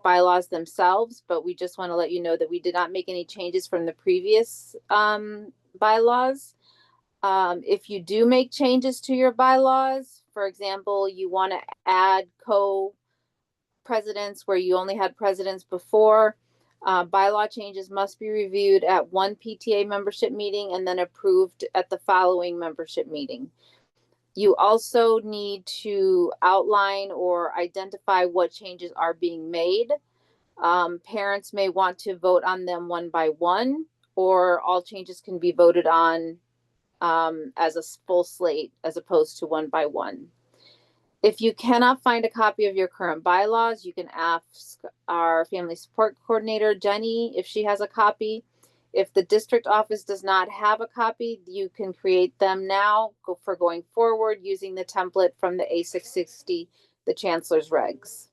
Speaker 2: bylaws themselves, but we just want to let you know that we did not make any changes from the previous bylaws. If you do make changes to your bylaws, for example, you want to add co-presidents where you only had presidents before, bylaw changes must be reviewed at one PTA membership meeting and then approved at the following membership meeting. You also need to outline or identify what changes are being made. Parents may want to vote on them one by one, or all changes can be voted on as a full slate as opposed to one by one. If you cannot find a copy of your current bylaws, you can ask our family support coordinator, Jenny, if she has a copy. If the district office does not have a copy, you can create them now for going forward using the template from the A660, the Chancellor's Regs.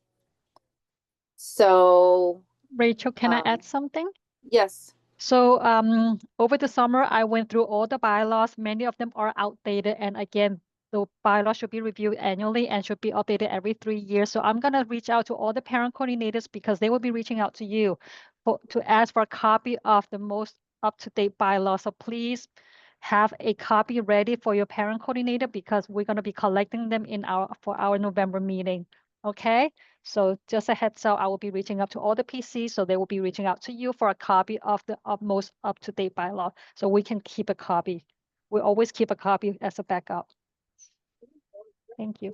Speaker 2: So,
Speaker 1: Rachel, can I add something?
Speaker 2: yes.
Speaker 1: So over the summer, I went through all the bylaws. Many of them are outdated. And again, the bylaws should be reviewed annually and should be updated every 3 years. So I'm going to reach out to all the parent coordinators because they will be reaching out to you to ask for a copy of the most up-to-date bylaws. So please have a copy ready for your parent coordinator because we're going to be collecting them for our November meeting. Okay? So just a heads up, I will be reaching out to all the PCs, so they will be reaching out to you for a copy of the most up-to-date bylaw, so we can keep a copy. We always keep a copy as a backup. Thank you.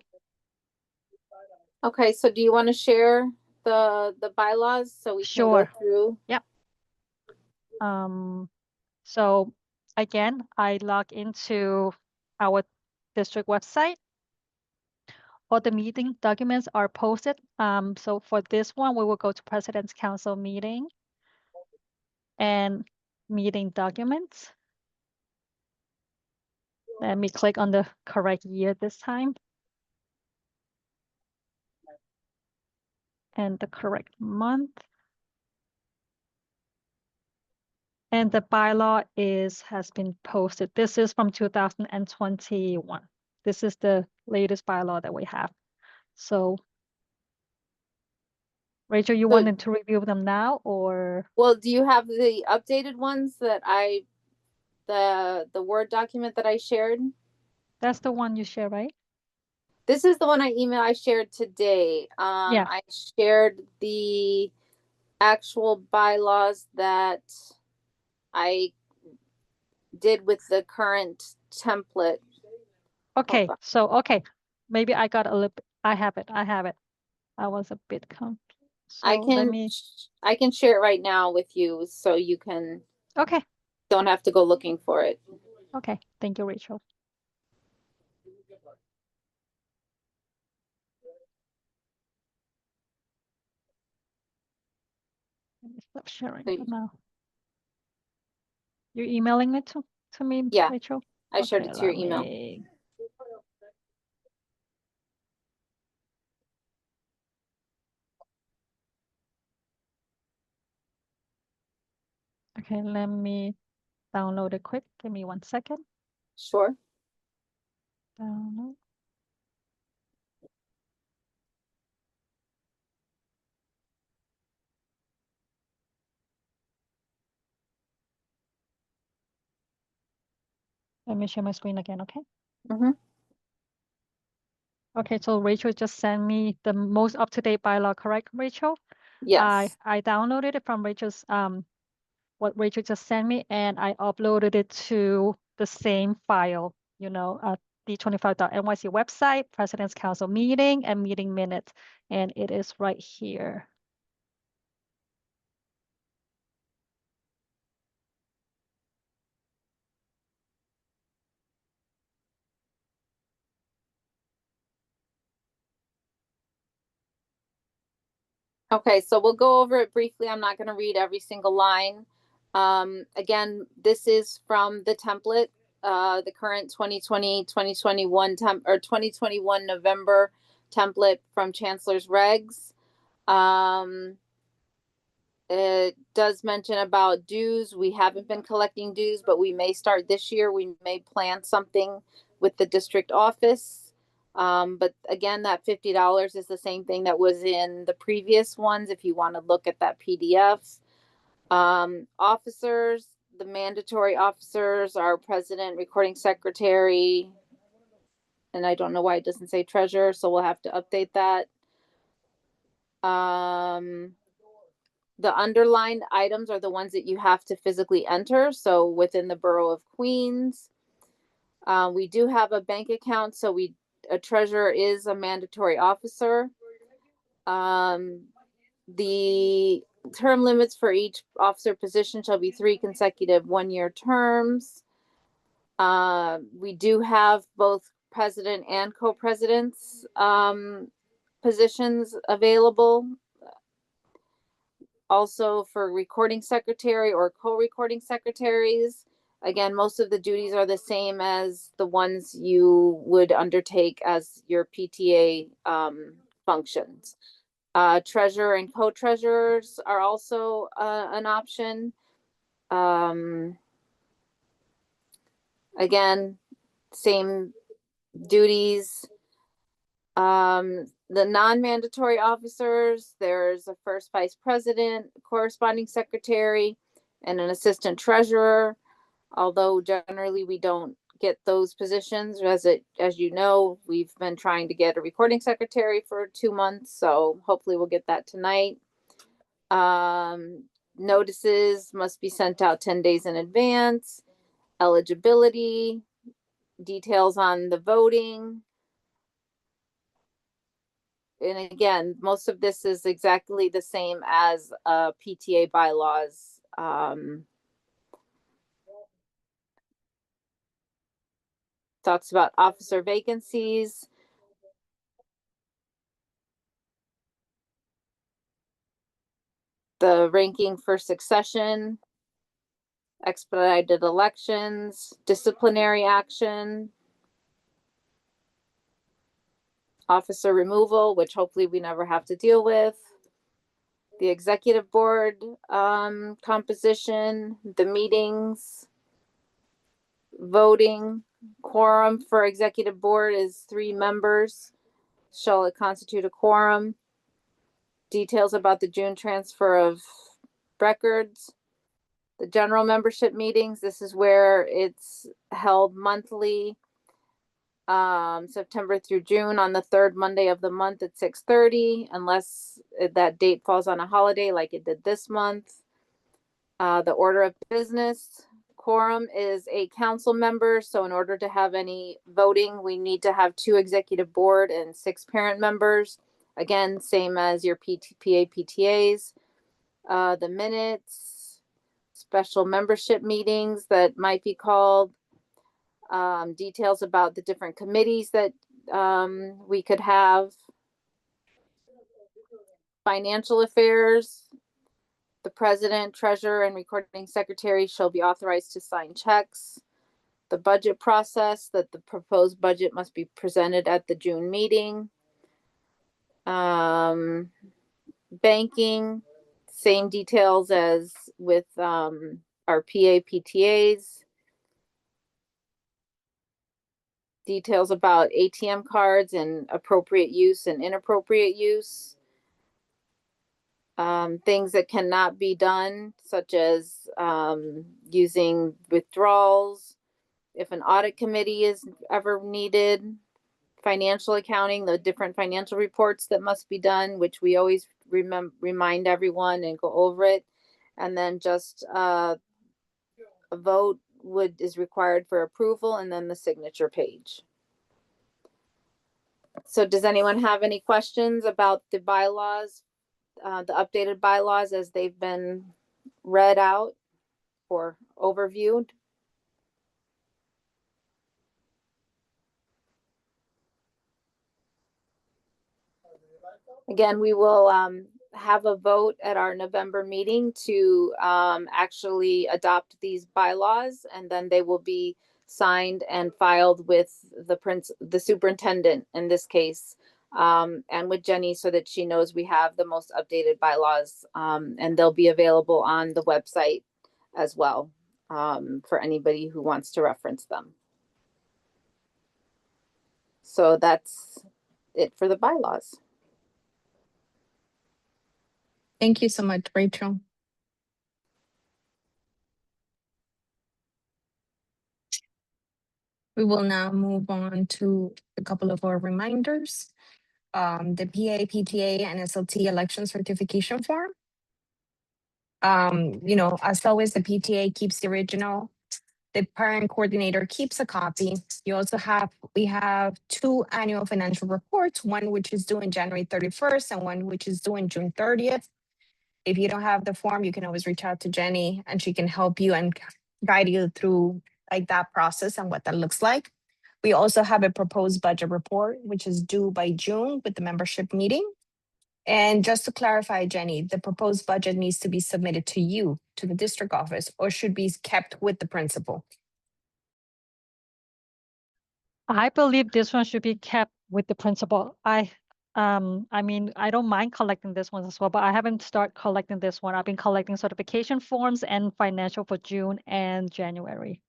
Speaker 2: Okay, so do you want to share the bylaws so we can go
Speaker 1: Sure.
Speaker 2: through?
Speaker 1: Yep. So again, I log into our district website. all the meeting documents are posted. So for this one, we will go to President's Council meeting and meeting documents. Let me click on the correct year this time. And the correct month. And the bylaw has been posted. This is from 2021. This is the latest bylaw that we have. So Rachel, you
Speaker 2: So-
Speaker 1: wanted to review them now or?
Speaker 2: Well, do you have the updated ones that the Word document that I shared?
Speaker 1: That's the one you share, right?
Speaker 2: This is the one I shared today.
Speaker 1: Yeah.
Speaker 2: I shared the actual bylaws that I did with the current template.
Speaker 1: Okay,
Speaker 2: on.
Speaker 1: so, okay, maybe I got a little, I have it. I was a bit confused.
Speaker 2: I
Speaker 1: So let me,
Speaker 2: can share it right now with you so you
Speaker 1: okay,
Speaker 2: don't have to go looking for it.
Speaker 1: okay, thank you, Rachel. Let me stop sharing
Speaker 2: So
Speaker 1: for now. You're emailing it to me,
Speaker 2: Yeah,
Speaker 1: Rachel?
Speaker 2: I shared
Speaker 1: Okay,
Speaker 2: it to your
Speaker 1: let
Speaker 2: email.
Speaker 1: me- Okay, let me download it quick. Give me 1 second.
Speaker 2: Sure.
Speaker 1: Download. Let me share my screen again, okay?
Speaker 2: Mhm.
Speaker 1: Okay, so Rachel just sent me the most up-to-date bylaw, correct, Rachel?
Speaker 2: Yes.
Speaker 1: I downloaded it from Rachel's what Rachel just sent me, and I uploaded it to the same file, d25.nyc website, President's Council meeting, and meeting minutes, and it is right here.
Speaker 2: Okay, so we'll go over it briefly. I'm not going to read every single line. Again, this is from the template, the current 2020, 2021 or 2021 November template from Chancellor's Regs. It does mention about dues. We haven't been collecting dues, but we may start this year. We may plan something with the district office. But again, that $50 is the same thing that was in the previous ones, if you want to look at that PDF. Officers, the mandatory officers are president, recording secretary, and I don't know why it doesn't say treasurer, so we'll have to update that. The underlined items are the ones that you have to physically enter. So within the borough of Queens, we do have a bank account. So a treasurer is a mandatory officer. The term limits for each officer position shall be 3 consecutive 1-year terms. We do have both president and co-presidents positions available. Also for recording secretary or co-recording secretaries. Again, most of the duties are the same as the ones you would undertake as your PTA functions. Treasurer and co-treasurers are also an option. Again, same duties. The non-mandatory officers, there's a first vice president, corresponding secretary, and an assistant treasurer. Although generally we don't get those positions, as you know, we've been trying to get a recording secretary for 2 months, so hopefully we'll get that tonight. Notices must be sent out 10 days in advance. Eligibility, details on the voting. And again, most of this is exactly the same as PTA bylaws. Talks about officer vacancies. the ranking for succession, expedited elections, disciplinary action, officer removal, which hopefully we never have to deal with, the executive board composition, the meetings, voting. Quorum for executive board is 3 members. Shall it constitute a quorum? Details about the June transfer of records. The general membership meetings, this is where it's held monthly, September through June on the 3rd Monday of the month at 6:30, unless that date falls on a holiday like it did this month. The order of business. Quorum is a council member, so in order to have any voting, we need to have 2 executive board and 6 parent members. Again, same as your PTA, PTAs. The minutes, special membership meetings that might be called, details about the different committees that we could have, financial affairs. The president, treasurer, and recording secretary shall be authorized to sign checks. The budget process, that the proposed budget must be presented at the June meeting. Banking, same details as with our PA, PTAs. Details about ATM cards and appropriate use and inappropriate use. Things that cannot be done, such as using withdrawals, if an audit committee is ever needed, financial accounting, the different financial reports that must be done, which we always remind everyone and go over it. And then just a vote is required for approval, and then the signature page. So does anyone have any questions about the bylaws, the updated bylaws as they've been read out or overviewed? Again, we will have a vote at our November meeting to actually adopt these bylaws, and then they will be signed and filed with the superintendent in this case, and with Jenny, so that she knows we have the most updated bylaws, and they'll be available on the website as well, for anybody who wants to reference them. So that's it for the bylaws.
Speaker 3: Thank you so much, Rachel. We will now move on to a couple of our reminders. The PA, PTA, and SLT election certification form. As always, the PTA keeps the original. The parent coordinator keeps a copy. We have 2 annual financial reports, one which is due in January 31st and one which is due in June 30th. If you don't have the form, you can always reach out to Jenny and she can help you and guide you through that process and what that looks like. We also have a proposed budget report, which is due by June with the membership meeting. And just to clarify, Jenny, the proposed budget needs to be submitted to you, to the district office, or should be kept with the principal?
Speaker 1: I believe this one should be kept with the principal. I mean, I don't mind collecting this one as well, but I haven't started collecting this one. I've been collecting certification forms and financial for June and January.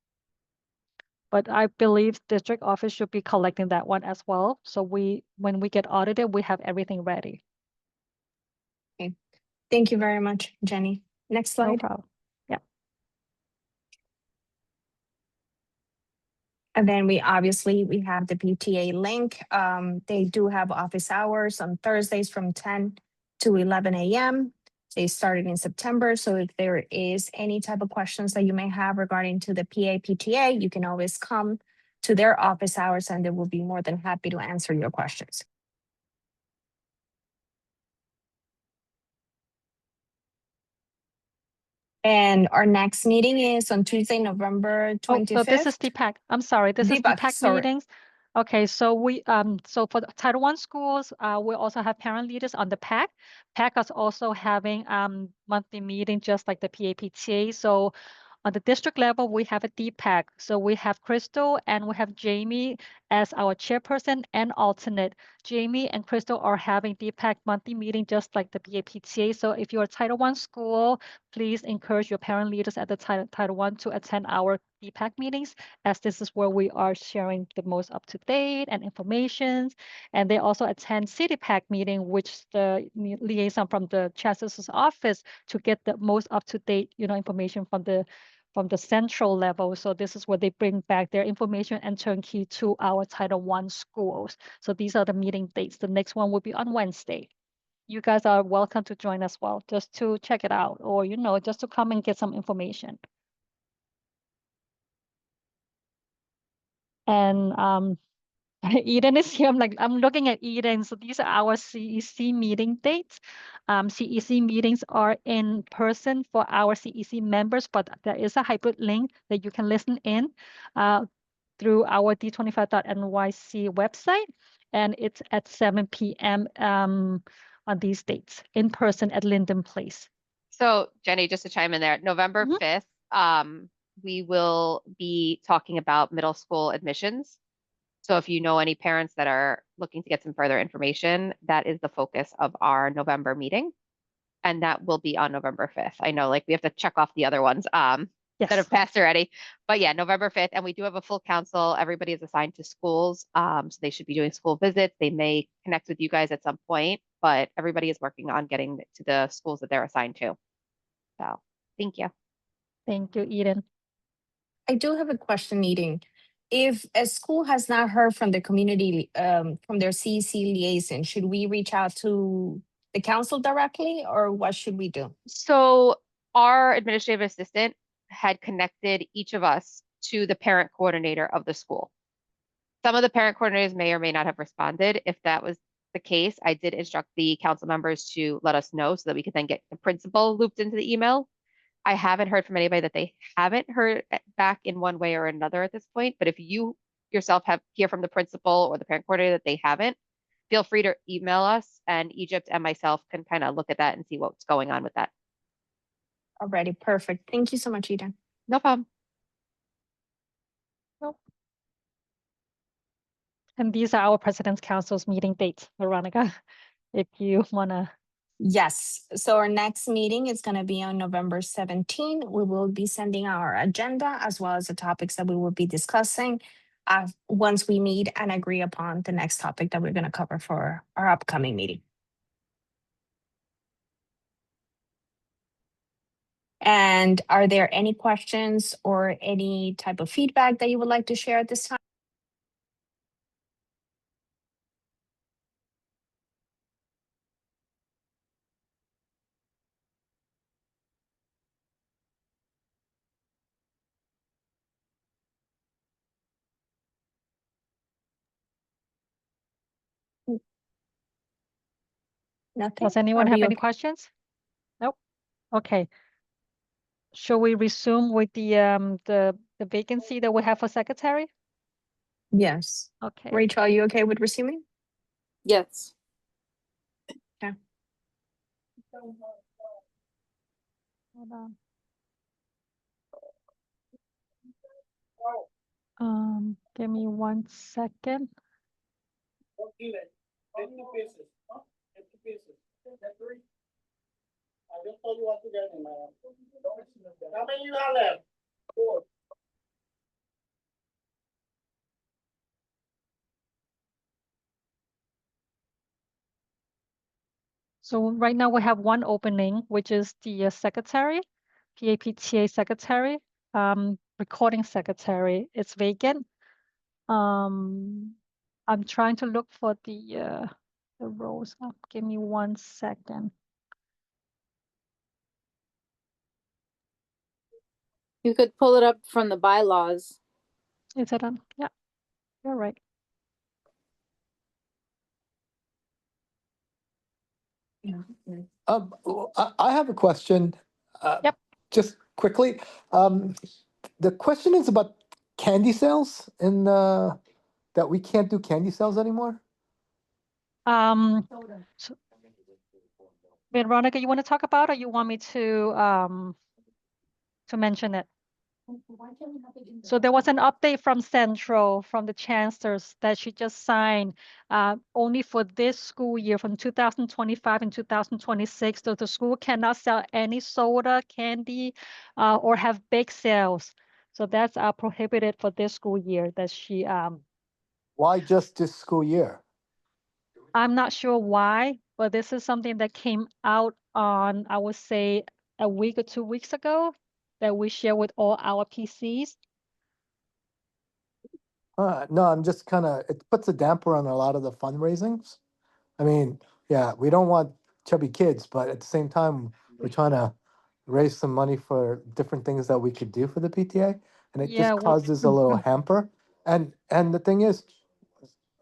Speaker 1: But I believe district office should be collecting that one as well. So when we get audited, we have everything ready.
Speaker 3: Okay. Thank you very much, Jenny. Next
Speaker 1: No
Speaker 3: slide.
Speaker 1: problem. Yeah.
Speaker 3: And then we have the PTA link. They do have office hours on Thursdays from 10 to 11 a.m. They started in September. So if there is any type of questions that you may have regarding to the PA, PTA, you can always come to their office hours and they will be more than happy to answer your questions. And our next meeting is on Tuesday, November 25th.
Speaker 1: Oh, so this is DPAC. I'm sorry. This is
Speaker 3: DPAC,
Speaker 1: DPAC
Speaker 3: sorry.
Speaker 1: meetings. Okay, so so for the Title I schools, we also have parent leaders on the PAC. PAC is also having monthly meeting just like the PAPTA. So on the district level, we have a DPAC. So we have Crystal and we have Jamie as our chairperson and alternate. Jamie and Crystal are having DPAC monthly meeting just like the PAPTA. So if you're a Title I school, please encourage your parent leaders at the Title I to attend our DPAC meetings, as this is where we are sharing the most up to date and information. And they also attend CityPAC meeting, which the liaison from the chancellor's office to get the most up to date, information from the central level. So this is where they bring back their information and turnkey to our Title I schools. So these are the meeting dates. The next one will be on Wednesday. You guys are welcome to join as well, just to check it out, or just to come and get some information. And Eden is here. I'm looking at Eden. So these are our CEC meeting dates. CEC meetings are in person for our CEC members, but there is a hybrid link that you can listen in through our d25.nyc website. And it's at 7 p.m. On these dates in person at Linden Place.
Speaker 7: So Jenny, just to chime in there, November 5th, we will be talking about middle school admissions. So if you know any parents that are looking to get some further information, that is the focus of our November meeting. And that will be on November 5th. I know we have to check off the other ones that have passed already. But yeah, November 5th. And we do have a full council. Everybody is assigned to schools. So they should be doing school visits. They may connect with you guys at some point, but everybody is working on getting to the schools that they're assigned to. So thank you.
Speaker 1: Thank you, Eden.
Speaker 3: I do have a question, Eden. If a school has not heard from the community, from their CEC liaison, should we reach out to the council directly, or what should we do?
Speaker 7: So our administrative assistant had connected each of us to the parent coordinator of the school. Some of the parent coordinators may or may not have responded. If that was the case, I did instruct the council members to let us know so that we could then get the principal looped into the email. I haven't heard from anybody that they haven't heard back in one way or another at this point. But if you yourself hear from the principal or the parent coordinator that they haven't, feel free to email us, and Egypt and myself can kind of look at that and see what's going on with that.
Speaker 3: Alrighty, perfect. Thank you so much, Eden.
Speaker 7: No problem.
Speaker 1: And these are our President's Council's meeting dates, Veronica, if you want to.
Speaker 3: Yes. So our next meeting is going to be on November 17. We will be sending our agenda as well as the topics that we will be discussing once we meet and agree upon the next topic that we're going to cover for our upcoming meeting. And are there any questions or any type of feedback that you would like to share at this time? Nothing?
Speaker 1: Does anyone
Speaker 3: Are
Speaker 1: have
Speaker 3: we
Speaker 1: any
Speaker 3: okay?
Speaker 1: questions? Nope. Okay. Shall we resume with the vacancy that we have for secretary?
Speaker 3: Yes.
Speaker 1: Okay.
Speaker 3: Rachel, are you okay with resuming?
Speaker 2: Yes.
Speaker 3: Okay.
Speaker 1: Hold on. Give me 1 second. So right now we have one opening, which is the secretary, PAPTA secretary, recording secretary. It's vacant. I'm trying to look for the roles. Give me 1 second.
Speaker 2: You could pull it up from the bylaws.
Speaker 1: Is it on? Yeah, you're right.
Speaker 9: I have a question.
Speaker 1: Yep.
Speaker 9: Just quickly, the question is about candy sales in that we can't do candy sales anymore?
Speaker 1: So, Veronica, you want to talk about it, or you want me to mention it? So there was an update from Central, from the chancellors, that she just signed only for this school year from 2025 and 2026. So the school cannot sell any soda, candy, or have bake sales. So that's prohibited for this school year that she,
Speaker 9: Why just this school year?
Speaker 1: I'm not sure why, but this is something that came out on, I would say, a week or 2 weeks ago that we share with all our PCs.
Speaker 9: No, I'm just kind of, it puts a damper on a lot of the fundraisings. I mean, yeah, we don't want chubby kids, but at the same time, we're trying to raise some money for different things that we could do for the PTA, and it
Speaker 1: Yeah,
Speaker 9: just
Speaker 1: well,
Speaker 9: causes a little hamper. And the thing is,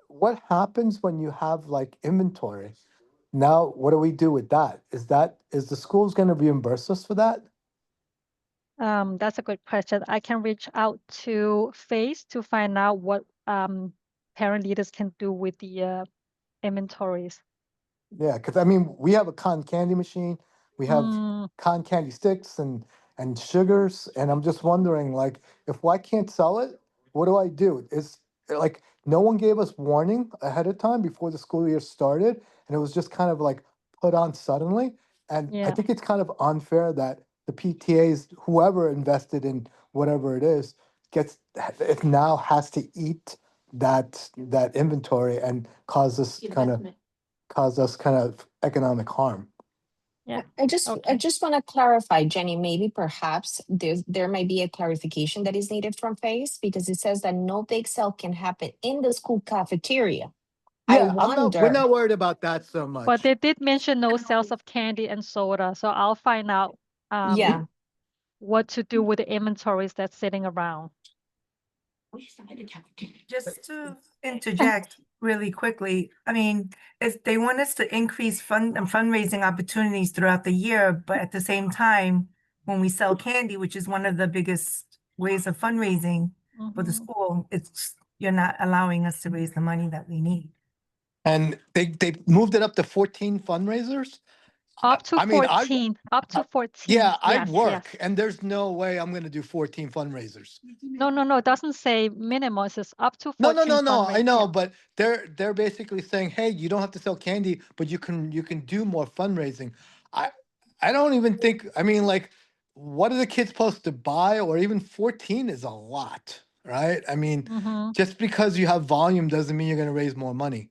Speaker 9: what happens when you have like inventory? Now, what do we do with that? Is the schools going to reimburse us for that?
Speaker 1: that's a good question. I can reach out to FACE to find out what parent leaders can do with the inventories.
Speaker 9: Yeah, because I mean, we have a cotton candy machine, we have
Speaker 1: Mm,
Speaker 9: cotton candy sticks and sugars, and I'm just wondering, like, if I can't sell it, what do I do? Is like no one gave us warning ahead of time before the school year started, and it was just kind of like put on suddenly. And I
Speaker 1: yeah,
Speaker 9: think it's kind of unfair that the PTAs, whoever invested in whatever it is, gets it now has to eat that inventory and cause us kind of economic harm.
Speaker 1: yeah.
Speaker 3: I just
Speaker 1: Okay.
Speaker 3: want to clarify, Jenny, maybe perhaps there might be a clarification that is needed from FACE because it says that no bake sale can happen in the school cafeteria. I
Speaker 9: Yeah, we're
Speaker 3: wonder,
Speaker 9: not worried about that so
Speaker 1: But
Speaker 9: much.
Speaker 1: they did mention no sales of candy and soda, so I'll find out
Speaker 3: yeah,
Speaker 1: what to do with the inventories that's sitting around.
Speaker 10: Just to interject really quickly, I mean, if they want us to increase fundraising opportunities throughout the year, but at the same time, when we sell candy, which is one of the biggest ways of fundraising for the
Speaker 1: Mhm.
Speaker 10: school, you're not allowing us to raise the money that we need.
Speaker 9: And they moved it up to 14 fundraisers.
Speaker 1: Up to
Speaker 9: I mean,
Speaker 1: 14, up to 14.
Speaker 9: yeah, I
Speaker 1: Yes,
Speaker 9: work,
Speaker 1: yes.
Speaker 9: and there's no way I'm gonna do 14 fundraisers.
Speaker 1: No, it doesn't say minimum, it says up to
Speaker 9: No,
Speaker 1: 14
Speaker 9: no, I
Speaker 1: fundraisers.
Speaker 9: know,
Speaker 1: Yeah.
Speaker 9: but they're basically saying, hey, you don't have to sell candy, but you can do more fundraising. I I don't even think, I mean, like, what are the kids supposed to buy? Or even 14 is a lot, right? I mean,
Speaker 1: Mhm.
Speaker 9: just because you have volume doesn't mean you're gonna raise more money.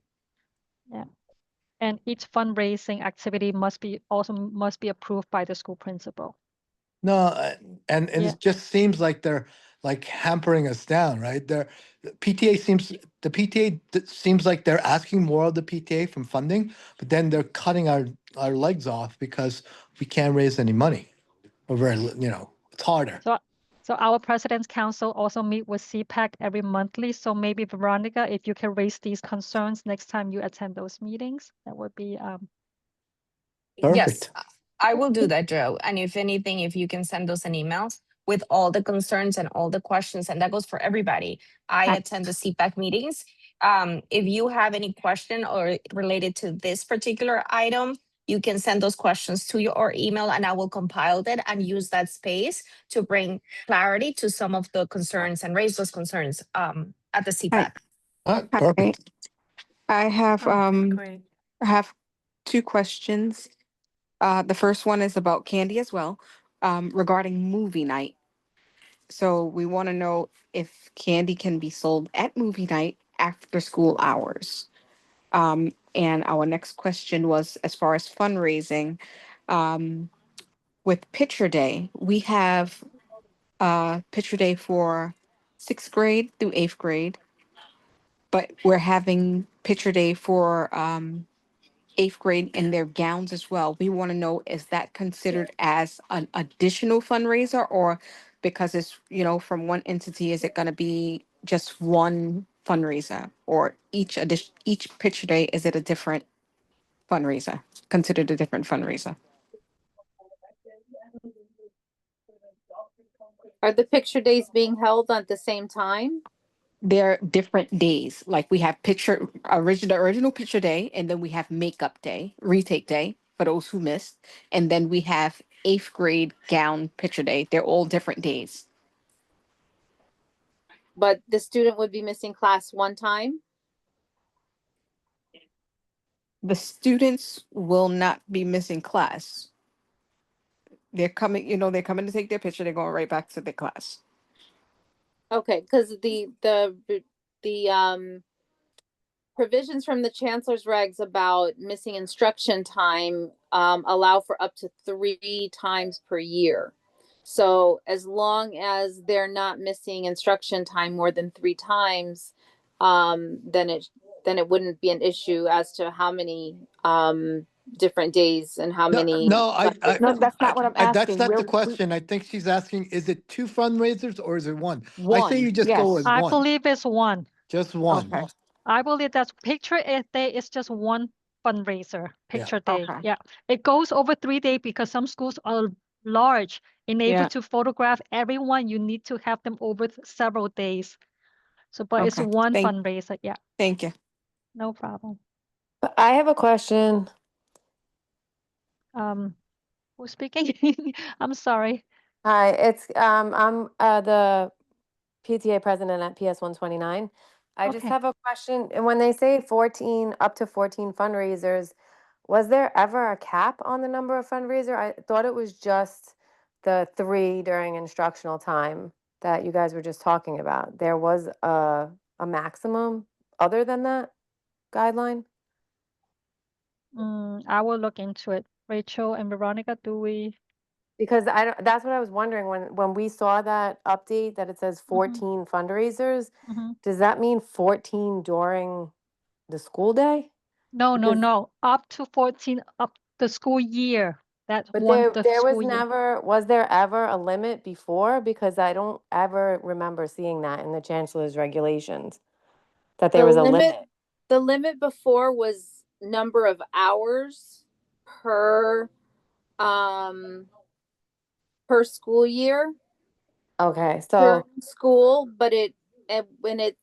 Speaker 1: Yeah. And each fundraising activity must be approved by the school principal.
Speaker 9: No, and
Speaker 1: Yeah.
Speaker 9: it just seems like they're like hampering us down, right? The PTA seems like they're asking more of the PTA from funding, but then they're cutting our legs off because we can't raise any money. We're very, it's harder.
Speaker 1: So our president's council also meet with CPAC every monthly. So maybe Veronica, if you can raise these concerns next time you attend those meetings, that would be
Speaker 3: yes,
Speaker 9: Perfect.
Speaker 3: I will do that, Joe. And if anything, if you can send us an email with all the concerns and all the questions, and that goes for everybody. I attend the CPAC meetings. If you have any question or related to this particular item, you can send those questions to your email and I will compile that and use that space to bring clarity to some of the concerns and raise those concerns at the CPAC.
Speaker 9: Perfect.
Speaker 11: I have
Speaker 10: Okay, great.
Speaker 11: I have two questions. The first one is about candy as well, regarding movie night. So we want to know if candy can be sold at movie night after school hours. And our next question was as far as fundraising, um, with Picture Day, we have Picture Day for 6th grade through 8th grade, but we're having Picture Day for 8th grade in their gowns as well. We want to know, is that considered as an additional fundraiser, or because it's, from one entity, is it going to be just one fundraiser, or each Picture Day, is it a different fundraiser, considered a different fundraiser?
Speaker 2: Are the picture days being held at the same time?
Speaker 11: they're different days. Like we have original picture day, and then we have makeup day, retake day for those who missed. And then we have 8th grade gown picture day. They're all different days.
Speaker 2: But the student would be missing class one time?
Speaker 11: The students will not be missing class. They're coming, they're coming to take their picture. They're going right back to the class.
Speaker 2: Okay, because the provisions from the chancellor's regs about missing instruction time allow for up to 3 times per year. So as long as they're not missing instruction time more than 3 times, then it wouldn't be an issue as to how many different days and how many.
Speaker 9: No,
Speaker 11: No, that's not what I'm
Speaker 9: that's
Speaker 11: asking.
Speaker 9: not the
Speaker 11: We-
Speaker 9: question. I think she's asking, is it 2 fundraisers or is it one? I say
Speaker 11: One,
Speaker 9: you just go
Speaker 11: yes.
Speaker 9: as
Speaker 1: I
Speaker 9: one,
Speaker 1: believe it's one.
Speaker 9: just one.
Speaker 11: Okay.
Speaker 1: I believe that's picture day is just one fundraiser, picture day.
Speaker 11: Okay.
Speaker 1: Yeah. It goes over 3 days because some schools are large and able
Speaker 11: Yeah.
Speaker 1: to photograph everyone. You need to have them over several days. So, but it's
Speaker 11: Okay.
Speaker 1: one fundraiser. Yeah,
Speaker 11: Thank you.
Speaker 1: no problem.
Speaker 12: But I have a question.
Speaker 1: Who's speaking? I'm sorry.
Speaker 12: Hi, I'm the PTA president at PS 129. I just
Speaker 1: Okay.
Speaker 12: have a question. And when they say 14, up to 14 fundraisers, was there ever a cap on the number of fundraiser? I thought it was just the 3 during instructional time that you guys were just talking about. There was a maximum other than that guideline?
Speaker 1: I will look into it. Rachel and Veronica, do we?
Speaker 12: Because that's what I was wondering when we saw that update that it says 14 fundraisers.
Speaker 1: Mhm.
Speaker 12: Does that mean 14 during the school day?
Speaker 1: No,
Speaker 12: Because-
Speaker 1: no. Up to 14, up the school year. That's
Speaker 12: But
Speaker 1: one
Speaker 12: there
Speaker 1: the
Speaker 12: was
Speaker 1: school year.
Speaker 12: was there ever a limit before? Because I don't ever remember seeing that in the chancellor's regulations, that there
Speaker 2: The
Speaker 12: was a
Speaker 2: limit-
Speaker 12: limit.
Speaker 2: The limit before was number of hours per school year.
Speaker 12: Okay, so
Speaker 2: Per school, but when it's,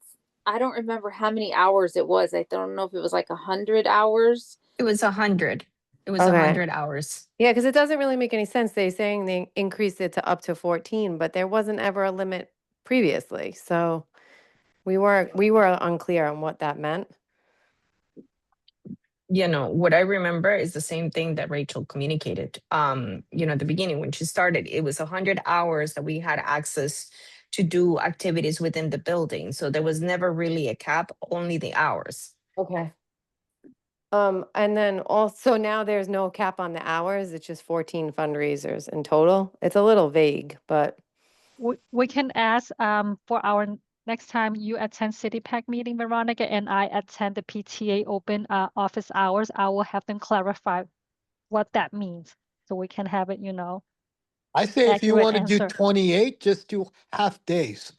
Speaker 2: I don't remember how many hours it was. I don't know if it was like 100 hours.
Speaker 3: It was 100. It was
Speaker 12: Okay.
Speaker 3: 100 hours.
Speaker 12: yeah, because it doesn't really make any sense. They're saying they increased it to up to 14, but there wasn't ever a limit previously. So we were unclear on what that meant.
Speaker 3: What I remember is the same thing that Rachel communicated. At the beginning when she started, it was 100 hours that we had access to do activities within the building. So there was never really a cap, only the hours.
Speaker 12: Okay. And then also now there's no cap on the hours. It's just 14 fundraisers in total. It's a little vague, but
Speaker 1: We can ask for our next time you attend City Pack meeting, Veronica, and I attend the PTA open office hours. I will have them clarify what that means, so we can have it,
Speaker 9: I say if you
Speaker 1: accurate
Speaker 9: want to do
Speaker 1: answer.
Speaker 9: 28, just do half days.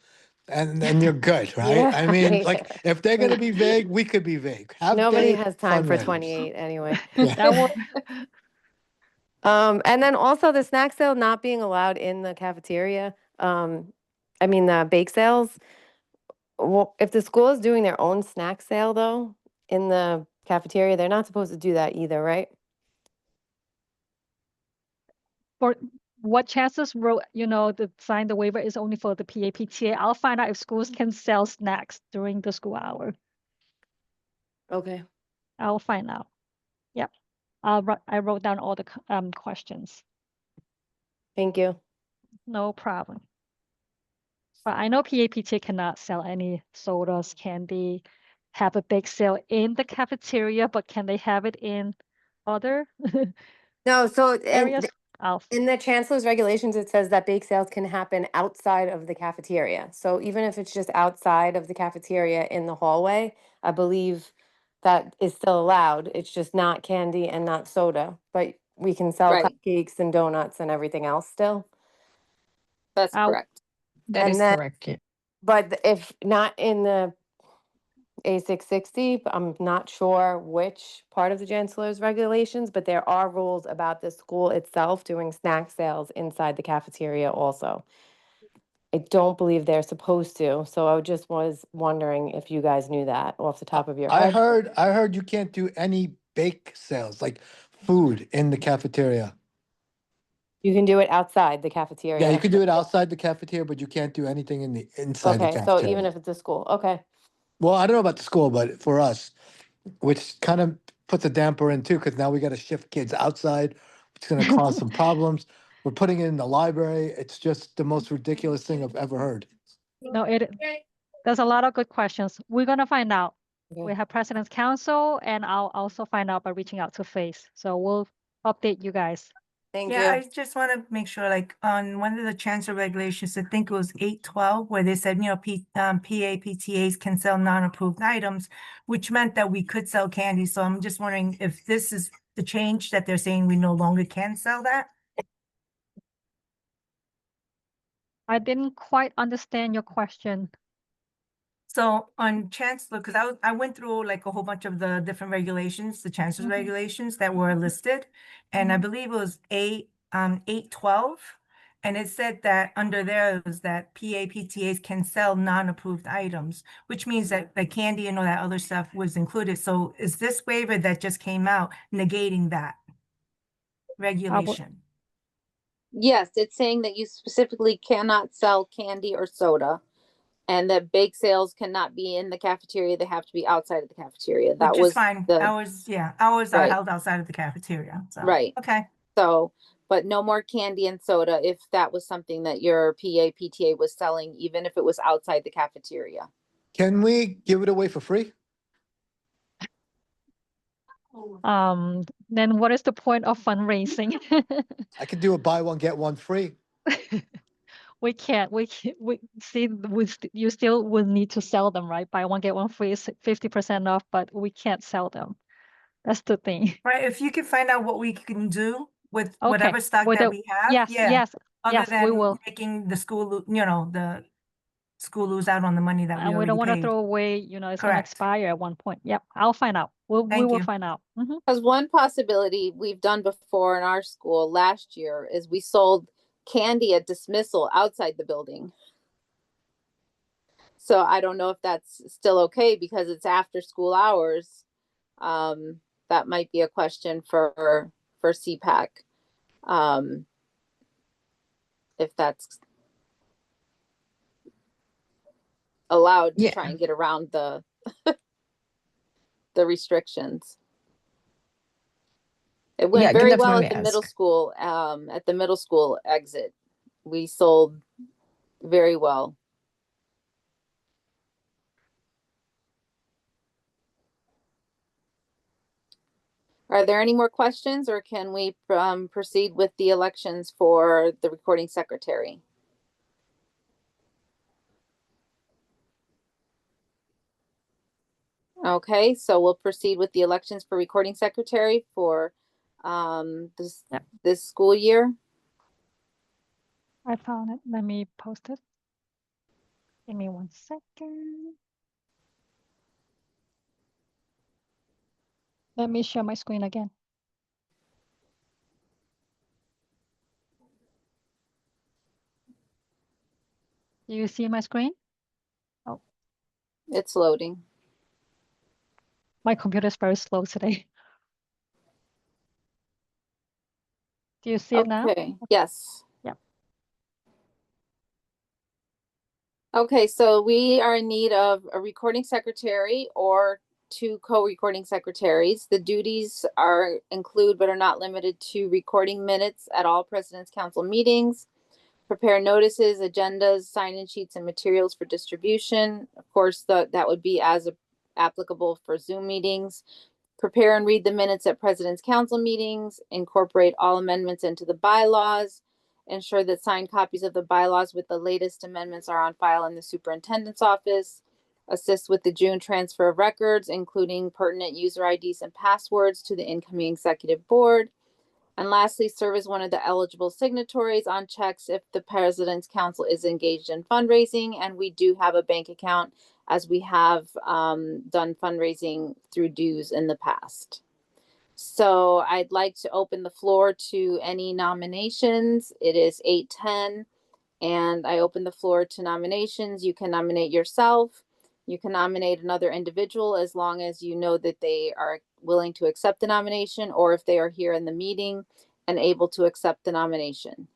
Speaker 9: And then you're good, right?
Speaker 12: Yeah.
Speaker 9: I mean, like, if they're gonna be vague, we could be vague. Half
Speaker 12: nobody
Speaker 9: day
Speaker 12: has time for
Speaker 9: fundraisers.
Speaker 12: 28 anyway.
Speaker 9: Yeah.
Speaker 1: That will,
Speaker 12: And then also the snack sale not being allowed in the cafeteria. I mean, the bake sales. Well, if the school is doing their own snack sale though, in the cafeteria, they're not supposed to do that either, right?
Speaker 1: for what chances wrote, the sign the waiver is only for the PTA. I'll find out if schools can sell snacks during the school hour.
Speaker 12: Okay.
Speaker 1: I'll find out. Yep. I wrote down all the questions.
Speaker 12: Thank you.
Speaker 1: No problem. But I know PTA cannot sell any sodas, candy, have a bake sale in the cafeteria, but can they have it in other
Speaker 12: No, so
Speaker 1: areas?
Speaker 12: in the chancellor's regulations, it says that bake sales can happen outside of the cafeteria. So even if it's just outside of the cafeteria in the hallway, I believe that is still allowed. It's just not candy and not soda, but we can sell
Speaker 2: Right.
Speaker 12: cupcakes and donuts and everything else still.
Speaker 2: That's
Speaker 1: I'll-
Speaker 2: correct.
Speaker 3: That
Speaker 12: And
Speaker 3: is
Speaker 12: then-
Speaker 3: correct. Yeah.
Speaker 12: But if not in the A660, I'm not sure which part of the chancellor's regulations, but there are rules about the school itself doing snack sales inside the cafeteria also. I don't believe they're supposed to. So I just was wondering if you guys knew that off the top of your
Speaker 9: I
Speaker 12: head.
Speaker 9: heard you can't do any bake sales, like food in the cafeteria.
Speaker 12: You can do it outside the
Speaker 9: Yeah,
Speaker 12: cafeteria.
Speaker 9: you can do it outside the cafeteria, but you can't do anything inside the
Speaker 12: Okay, so even
Speaker 9: cafeteria.
Speaker 12: if it's a school, okay.
Speaker 9: Well, I don't know about the school, but for us, which kind of puts a damper in too, because now we got to shift kids outside. It's going to cause some problems. We're putting it in the library. It's just the most ridiculous thing I've ever heard.
Speaker 1: No, there's a lot of good questions. We're gonna find out. We
Speaker 12: Okay.
Speaker 1: have President's Council, and I'll also find out by reaching out to FACE. So we'll update you guys.
Speaker 12: Thank
Speaker 10: Yeah,
Speaker 12: you.
Speaker 10: I just want to make sure, like, on one of the transfer regulations, I think it was 812, where they said, PA, PTAs can sell non-approved items, which meant that we could sell candy. So I'm just wondering if this is the change that they're saying we no longer can sell that?
Speaker 1: I didn't quite understand your question.
Speaker 10: So on Chancellor, because I went through like a whole bunch of the different regulations, the Chancellor's
Speaker 1: Mhm.
Speaker 10: regulations that were listed. And I believe it was 812. And it said that under there was that PAPTAs can sell non-approved items, which means that the candy and all that other stuff was included. So is this waiver that just came out negating that regulation?
Speaker 2: Yes, it's saying that you specifically cannot sell candy or soda, and that bake sales cannot be in the cafeteria. They have to be outside of the cafeteria. That
Speaker 10: Which
Speaker 2: was
Speaker 10: is fine.
Speaker 2: the
Speaker 10: Hours are
Speaker 2: Right.
Speaker 10: held outside of the cafeteria. So,
Speaker 2: Right.
Speaker 10: okay.
Speaker 2: So, but no more candy and soda if that was something that your PTA was selling, even if it was outside the cafeteria.
Speaker 9: Can we give it away for free?
Speaker 1: Then what is the point of fundraising?
Speaker 9: I could do a buy one, get one free.
Speaker 1: We can't, you still will need to sell them, right? Buy one, get one free is 50% off, but we can't sell them. That's the thing.
Speaker 10: Right, if you can find out what we can do with
Speaker 1: Okay,
Speaker 10: whatever stock
Speaker 1: with
Speaker 10: that
Speaker 1: the-
Speaker 10: we have,
Speaker 1: Yes,
Speaker 10: yeah.
Speaker 1: yes,
Speaker 10: Other
Speaker 1: yes, we
Speaker 10: than
Speaker 1: will.
Speaker 10: making the school, the school lose out on the money that we
Speaker 1: And we
Speaker 10: already
Speaker 1: don't want to
Speaker 10: paid.
Speaker 1: throw away, it's gonna
Speaker 10: Correct.
Speaker 1: expire at one point. Yep, I'll find out. We
Speaker 10: Thank
Speaker 1: will
Speaker 10: you.
Speaker 1: find out. Mhm.
Speaker 2: Because one possibility we've done before in our school last year is we sold candy at dismissal outside the building. So I don't know if that's still okay because it's after school hours. That might be a question for CPAC. If that's allowed to
Speaker 11: Yeah.
Speaker 2: try and get around the the restrictions. It went
Speaker 11: Yeah, I can
Speaker 2: very well
Speaker 11: definitely
Speaker 2: at the middle
Speaker 11: ask.
Speaker 2: school, at the middle school exit. We sold very well. Are there any more questions or can we proceed with the elections for the recording secretary? Okay, so we'll proceed with the elections for recording secretary for
Speaker 1: Yep.
Speaker 2: this school year.
Speaker 1: I found it. Let me post it. Give me 1 second. Let me share my screen again. Do you see my screen?
Speaker 2: It's loading.
Speaker 1: My computer is very slow today. Do you see it now?
Speaker 2: Okay, yes.
Speaker 1: Yep.
Speaker 2: Okay, so we are in need of a recording secretary or 2 co-recording secretaries. The duties include but are not limited to recording minutes at all President's Council meetings, prepare notices, agendas, sign-in sheets, and materials for distribution. Of course, that would be as applicable for Zoom meetings. Prepare and read the minutes at President's Council meetings, incorporate all amendments into the bylaws, ensure that signed copies of the bylaws with the latest amendments are on file in the superintendent's office, assist with the June transfer of records, including pertinent user IDs and passwords to the incoming executive board. And lastly, serve as one of the eligible signatories on checks if the President's Council is engaged in fundraising. And we do have a bank account as we have done fundraising through dues in the past. So I'd like to open the floor to any nominations. It is 8:10 And I open the floor to nominations. You can nominate yourself. You can nominate another individual as long as you know that they are willing to accept the nomination, or if they are here in the meeting and able to accept the nomination.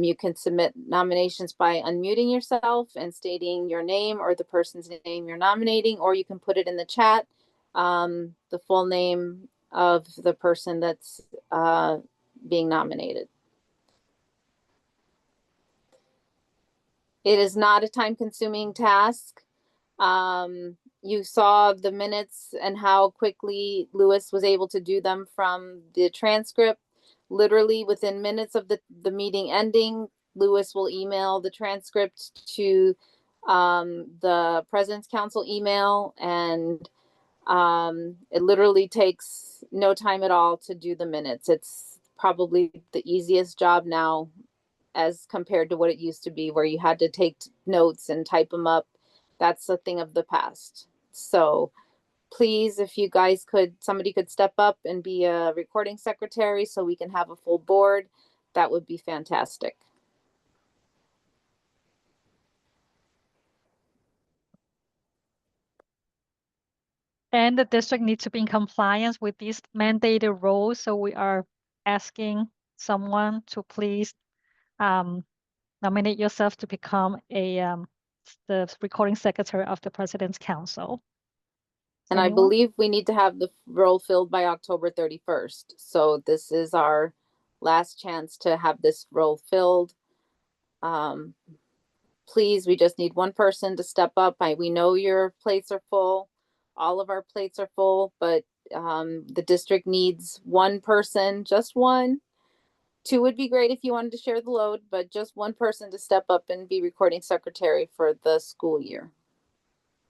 Speaker 2: You can submit nominations by unmuting yourself and stating your name or the person's name you're nominating, or you can put it in the chat, the full name of the person that's being nominated. It is not a time-consuming task. You saw the minutes and how quickly Lewis was able to do them from the transcript. Literally within minutes of the meeting ending, Lewis will email the transcript to the President's Council email, and it literally takes no time at all to do the minutes. It's probably the easiest job now as compared to what it used to be, where you had to take notes and type them up. That's a thing of the past. So please, if you guys could, somebody could step up and be a recording secretary so we can have a full board, that would be fantastic.
Speaker 1: And the district needs to be in compliance with these mandated roles. So we are asking someone to please nominate yourself to become the recording secretary of the President's Council.
Speaker 2: And I
Speaker 1: Anyone?
Speaker 2: believe we need to have the role filled by October 31st. So this is our last chance to have this role filled. Please, we just need one person to step up. We know your plates are full. All of our plates are full, but the district needs one person, just one. Two would be great if you wanted to share the load, but just one person to step up and be recording secretary for the school year.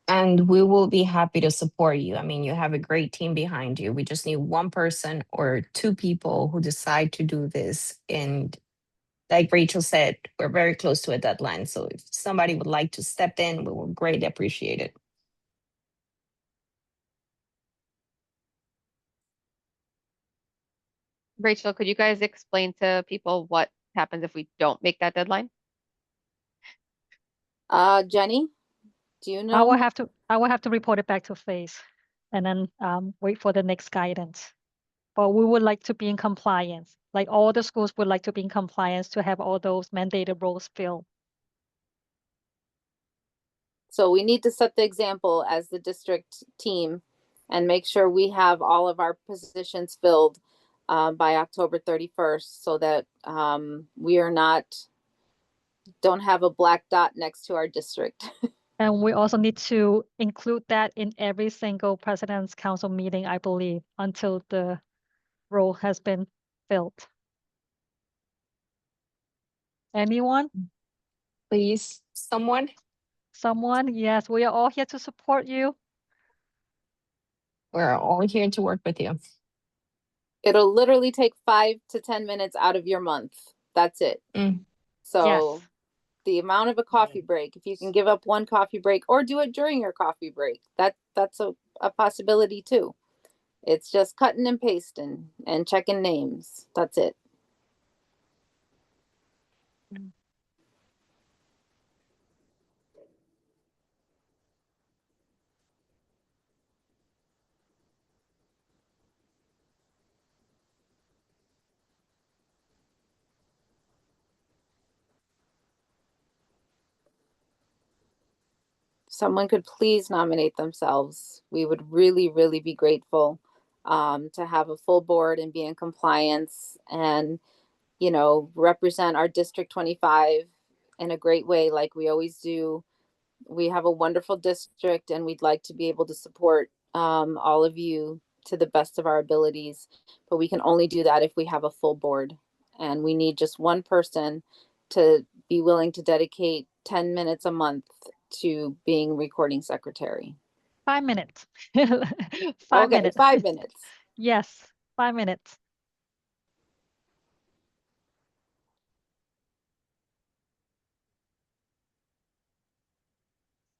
Speaker 3: And we will be happy to support you. I mean, you have a great team behind you. We just need one person or two people who decide to do this. And like Rachel said, we're very close to a deadline. So if somebody would like to step in, we will greatly appreciate it.
Speaker 7: Rachel, could you guys explain to people what happens if we don't make that deadline?
Speaker 2: Jenny, do you
Speaker 1: I
Speaker 2: know?
Speaker 1: will have to report it back to FACE and then wait for the next guidance. But we would like to be in compliance. Like all the schools would like to be in compliance to have all those mandated roles filled.
Speaker 2: So we need to set the example as the district team and make sure we have all of our positions filled by October 31st, so that we are don't have a black dot next to our district.
Speaker 1: And we also need to include that in every single President's Council meeting, I believe, until the role has been filled. Anyone?
Speaker 3: Please, someone.
Speaker 1: Someone? Yes, we are all here to support you.
Speaker 3: We're all here to work with you.
Speaker 2: It'll literally take 5 to 10 minutes out of your month. That's it. So
Speaker 1: Yes.
Speaker 2: the amount of a coffee break, if you can give up one coffee break or do it during your coffee break, that's a possibility too. It's just cutting and pasting and checking names. That's it. Someone could please nominate themselves. We would really, really be grateful to have a full board and be in compliance and, you know, represent our District 25 in a great way like we always do. We have a wonderful district and we'd like to be able to support all of you to the best of our abilities, but we can only do that if we have a full board, and we need just one person to be willing to dedicate 10 minutes a month to being recording secretary.
Speaker 1: 5 minutes.
Speaker 2: Okay,
Speaker 1: minutes.
Speaker 2: 5 minutes.
Speaker 1: Yes, 5 minutes.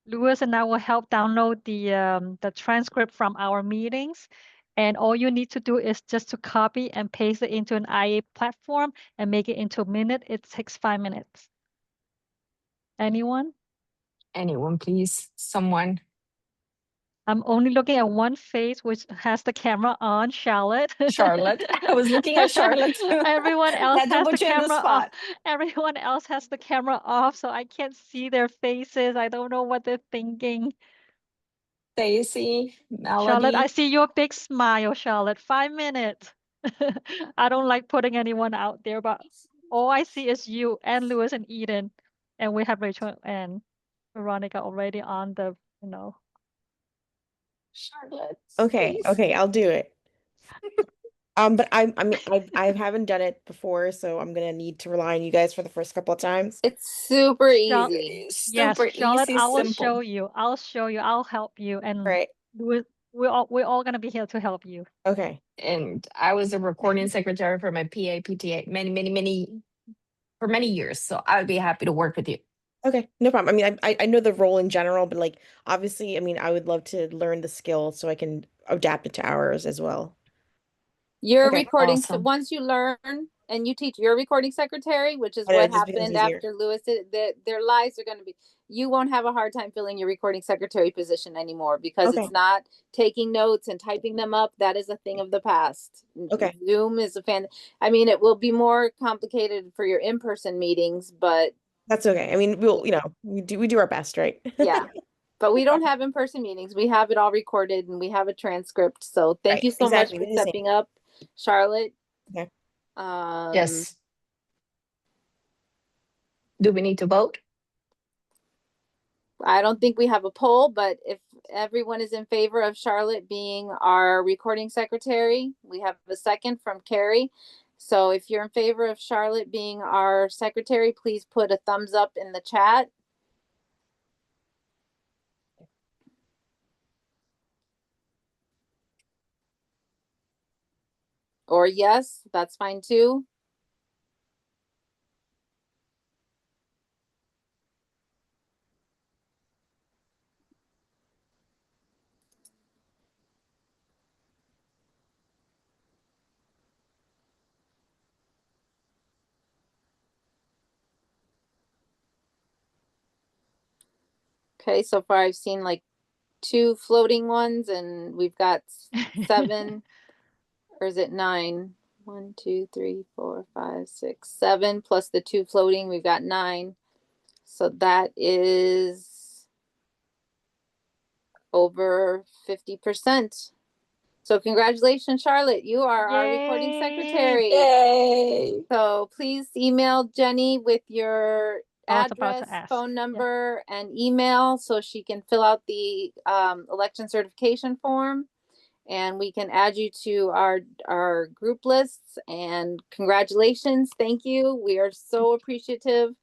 Speaker 1: Lewis and I will help download the transcript from our meetings, and all you need to do is just to copy and paste it into an IA platform and make it into a minute. It takes 5 minutes. Anyone?
Speaker 3: Anyone, please, someone.
Speaker 1: I'm only looking at one face, which has the camera on, Charlotte.
Speaker 3: Charlotte. I was looking at Charlotte too.
Speaker 1: Everyone else
Speaker 3: Had to
Speaker 1: has the
Speaker 3: put you in the
Speaker 1: camera off.
Speaker 3: spot.
Speaker 1: Everyone else has the camera off, so I can't see their faces. I don't know what they're thinking.
Speaker 3: Stacy,
Speaker 1: Charlotte, I
Speaker 3: Melody.
Speaker 1: see your big smile, Charlotte. 5 minutes. I don't like putting anyone out there, but all I see is you and Lewis and Eden. And we have Rachel and Veronica already on the,
Speaker 3: Charlotte.
Speaker 8: Okay,
Speaker 3: please.
Speaker 8: okay, I'll do it. But I mean, I haven't done it before, so I'm gonna need to rely on you guys for the first couple of times.
Speaker 2: It's super
Speaker 1: Char-
Speaker 2: easy.
Speaker 1: Yes,
Speaker 3: Super
Speaker 1: Charlotte,
Speaker 3: easy,
Speaker 1: I will
Speaker 3: simple.
Speaker 1: show you. I'll show you. I'll help you. And
Speaker 8: Right.
Speaker 1: we're all gonna be here to help you.
Speaker 8: Okay.
Speaker 3: And I was a recording secretary for my PA, PTA for many years. So I would be happy to work with you.
Speaker 8: Okay, no problem. I mean, I know the role in general, but like obviously, I mean, I would love to learn the skill so I can adapt it to ours as well.
Speaker 2: Your
Speaker 8: Okay,
Speaker 2: recording, so
Speaker 3: awesome.
Speaker 2: once you learn and you teach your recording secretary, which is
Speaker 8: I know,
Speaker 2: what
Speaker 8: it just becomes
Speaker 2: happened
Speaker 8: easier.
Speaker 2: after Lewis, their lives are going to be, you won't have a hard time filling your recording secretary position anymore because
Speaker 8: Okay.
Speaker 2: it's not taking notes and typing them up. That is a thing of the past.
Speaker 8: Okay.
Speaker 2: Zoom is I mean, it will be more complicated for your in-person meetings, but
Speaker 8: That's okay. I mean, we do our best, right?
Speaker 2: yeah. But we don't have in-person meetings. We have it all recorded and we have a transcript. So thank
Speaker 8: Right,
Speaker 2: you so
Speaker 8: exactly.
Speaker 2: much
Speaker 8: We
Speaker 2: for
Speaker 8: do the same.
Speaker 2: stepping up, Charlotte.
Speaker 8: Okay.
Speaker 3: Yes. Do we need to vote?
Speaker 2: I don't think we have a poll, but if everyone is in favor of Charlotte being our recording secretary, we have a second from Carrie. So if you're in favor of Charlotte being our secretary, please put a thumbs up in the chat. Or yes, that's fine too. Okay, so far I've seen like 2 floating ones and we've got 7, or is it 9? 1, 2, 3, 4, 5, 6, 7, plus the 2 floating, we've got 9. So that is over 50%. So congratulations, Charlotte. You are our recording
Speaker 1: Yay.
Speaker 2: secretary.
Speaker 3: Yay.
Speaker 2: So please email Jenny with your
Speaker 1: I was about
Speaker 2: address,
Speaker 1: to ask.
Speaker 2: phone
Speaker 1: Yeah.
Speaker 2: number, and email so she can fill out the election certification form. And we can add you to our group lists. And congratulations. Thank you. We are so appreciative.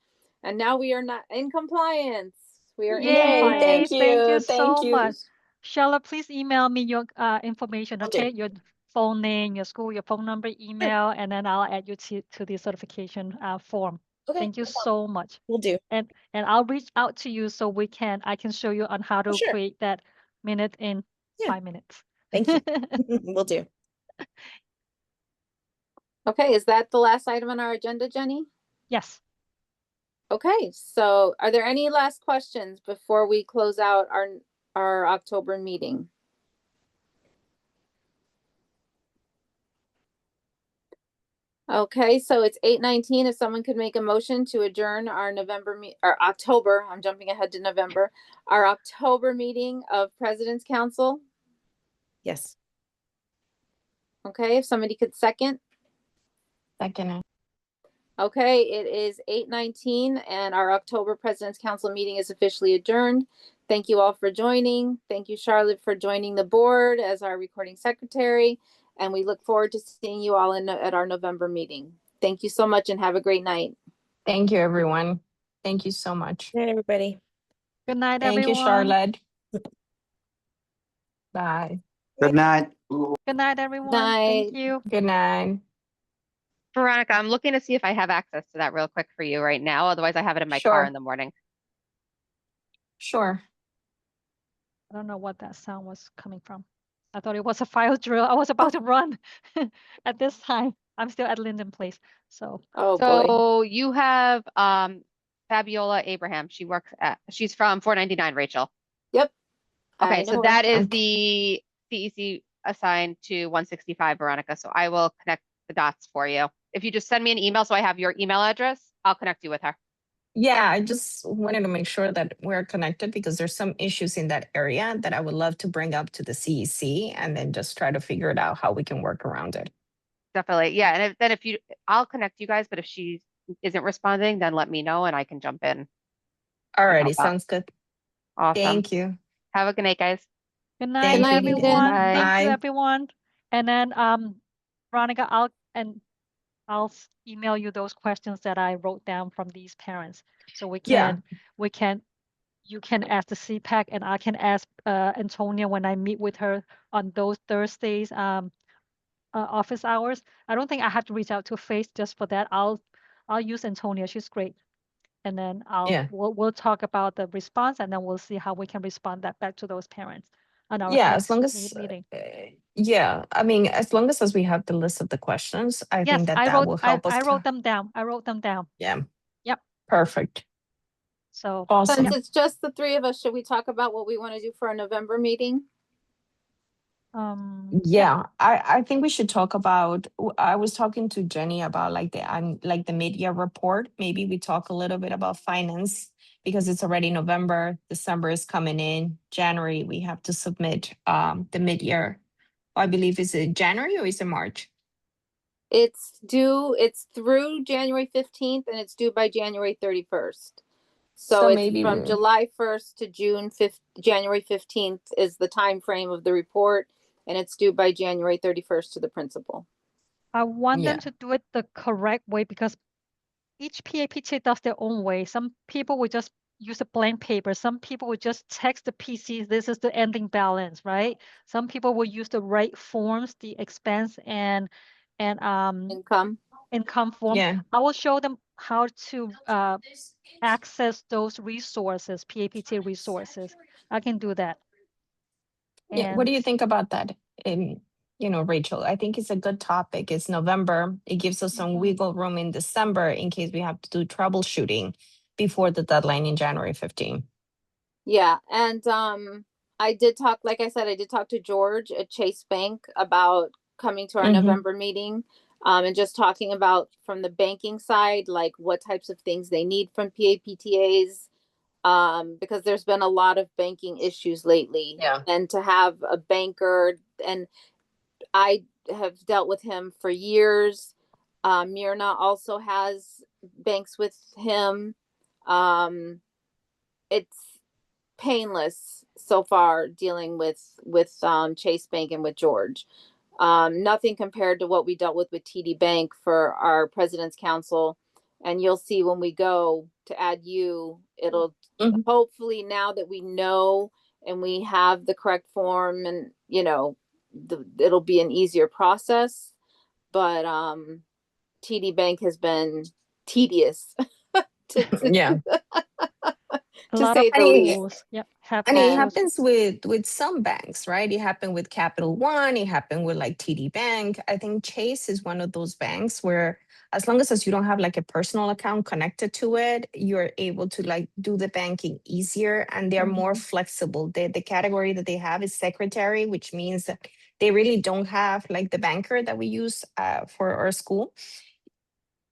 Speaker 2: And now we are not in compliance. We are in
Speaker 3: Yay,
Speaker 2: compliance.
Speaker 3: thank
Speaker 1: Thank you
Speaker 3: you. Thank
Speaker 1: so
Speaker 3: you.
Speaker 1: much. Charlotte, please email me your information,
Speaker 8: Will do.
Speaker 1: okay? Your phone name, your school, your phone number, email, and then I'll add you to the certification form.
Speaker 8: Okay.
Speaker 1: Thank you so much.
Speaker 8: We'll do.
Speaker 1: And I'll reach out to you so I can show you on how to
Speaker 8: sure.
Speaker 1: create that minute in
Speaker 8: Yeah.
Speaker 1: 5 minutes.
Speaker 8: Thank you. We'll do.
Speaker 2: Okay, is that the last item on our agenda, Jenny?
Speaker 1: Yes.
Speaker 2: Okay, so are there any last questions before we close out our October meeting? Okay, so it's 8:19. If someone could make a motion to adjourn our October, I'm jumping ahead to November, our October meeting of President's Council.
Speaker 8: Yes.
Speaker 2: Okay, if somebody could second.
Speaker 3: Second.
Speaker 2: Okay, it is 8:19 and our October President's Council meeting is officially adjourned. Thank you all for joining. Thank you, Charlotte, for joining the board as our recording secretary. And we look forward to seeing you all at our November meeting. Thank you so much and have a great night.
Speaker 3: Thank you, everyone. Thank you so much.
Speaker 8: Good night, everybody.
Speaker 1: Good night,
Speaker 3: Thank
Speaker 1: everyone.
Speaker 3: you, Charlotte. Bye.
Speaker 13: Good night.
Speaker 1: Good night, everyone.
Speaker 2: Night.
Speaker 1: Thank you.
Speaker 3: Good night.
Speaker 7: Veronica, I'm looking to see if I have access to that real quick for you right now. Otherwise, I have it in my car
Speaker 3: Sure.
Speaker 7: in the morning.
Speaker 3: Sure.
Speaker 1: I don't know what that sound was coming from. I thought it was a fire drill. I was about to run at this time. I'm still at Linden Place. So
Speaker 2: Oh boy.
Speaker 7: So you have Fabiola Abraham. She's from 499, Rachel.
Speaker 2: Yep. I
Speaker 7: Okay, so
Speaker 2: know her.
Speaker 7: that is
Speaker 3: Okay.
Speaker 7: the CEC assigned to 165, Veronica. So I will connect the dots for you. If you just send me an email so I have your email address, I'll connect you with her.
Speaker 3: Yeah, I just wanted to make sure that we're connected because there's some issues in that area that I would love to bring up to the CEC and then just try to figure it out how we can work around it.
Speaker 7: Definitely. Yeah. And then I'll connect you guys, but if she isn't responding, then let me know and I can jump in.
Speaker 3: Alrighty,
Speaker 7: out.
Speaker 3: sounds good.
Speaker 7: Awesome.
Speaker 3: Thank you.
Speaker 7: Have a good night, guys.
Speaker 1: Good night,
Speaker 3: Thank
Speaker 2: you,
Speaker 1: everyone.
Speaker 2: Eden.
Speaker 1: Thank you,
Speaker 3: Bye.
Speaker 1: everyone. And then, Veronica, I'll email you those questions that I wrote down from these parents. So
Speaker 3: Yeah.
Speaker 1: you can ask the CPAC and I can ask Antonia when I meet with her on those Thursdays office hours. I don't think I have to reach out to Faith just for that. I'll use Antonia. She's great. And then
Speaker 3: Yeah.
Speaker 1: we'll talk about the response and then we'll see how we can respond that back to those parents on our
Speaker 3: Yeah, as
Speaker 1: next
Speaker 3: long as
Speaker 1: meeting.
Speaker 3: yeah, I mean, as long as we have the list of the questions, I
Speaker 1: Yes,
Speaker 3: think that will help us.
Speaker 1: I wrote them down. I wrote them down.
Speaker 3: Yeah.
Speaker 1: Yep.
Speaker 3: Perfect.
Speaker 1: So
Speaker 3: Awesome.
Speaker 2: Since it's just the three of us, should we talk about what we want to do for our November meeting?
Speaker 3: Yeah, I think we should talk about. I was talking to Jenny about like the mid-year report. Maybe we talk a little bit about finance because it's already November. December is coming in. January we have to submit the mid-year. I believe is it January or is it March?
Speaker 2: It's through January 15th and it's due by January 31st. So it's
Speaker 3: maybe
Speaker 2: from July 1st to January 15th is the time frame of the report, and it's due by January 31st to the principal.
Speaker 1: I want
Speaker 3: Yeah.
Speaker 1: them to do it the correct way because each PAPTA does their own way. Some people will just use a blank paper. Some people will just text the PC, this is the ending balance, right? Some people will use the right forms, the expense and income form.
Speaker 3: Yeah.
Speaker 1: I will show them how to access those resources, PAPTA resources. I can do that.
Speaker 3: Yeah. What do you
Speaker 1: And
Speaker 3: think about that? Rachel, I think it's a good topic. It's November. It gives us some wiggle room in December in case we have to do troubleshooting before the deadline in January 15.
Speaker 2: Yeah, and I did talk, like I said, I did talk to George at Chase Bank about coming to our November meeting, and just talking about from the banking side, like what types of things they need from PAPTAs, because there's been a lot of banking issues lately.
Speaker 3: Yeah.
Speaker 2: And to have a banker, and I have dealt with him for years. Myrna also has banks with him. It's painless so far dealing with Chase Bank and with George. Nothing compared to what we dealt with TD Bank for our President's Council. And you'll see when we go to add you, it'll hopefully, now that we know and we have the correct form, and it'll be an easier process. But TD Bank has been tedious
Speaker 3: Yeah.
Speaker 1: a
Speaker 2: to
Speaker 1: lot
Speaker 2: say
Speaker 1: of
Speaker 2: the least.
Speaker 1: rules. Yep. Have
Speaker 3: And it
Speaker 1: rules.
Speaker 3: happens with some banks, right? It happened with Capital One. It happened with like TD Bank. I think Chase is one of those banks where as long as you don't have like a personal account connected to it, you're able to like do the banking easier and they're more flexible. The category that they have is secretary, which means that they really don't have like the banker that we use for our school.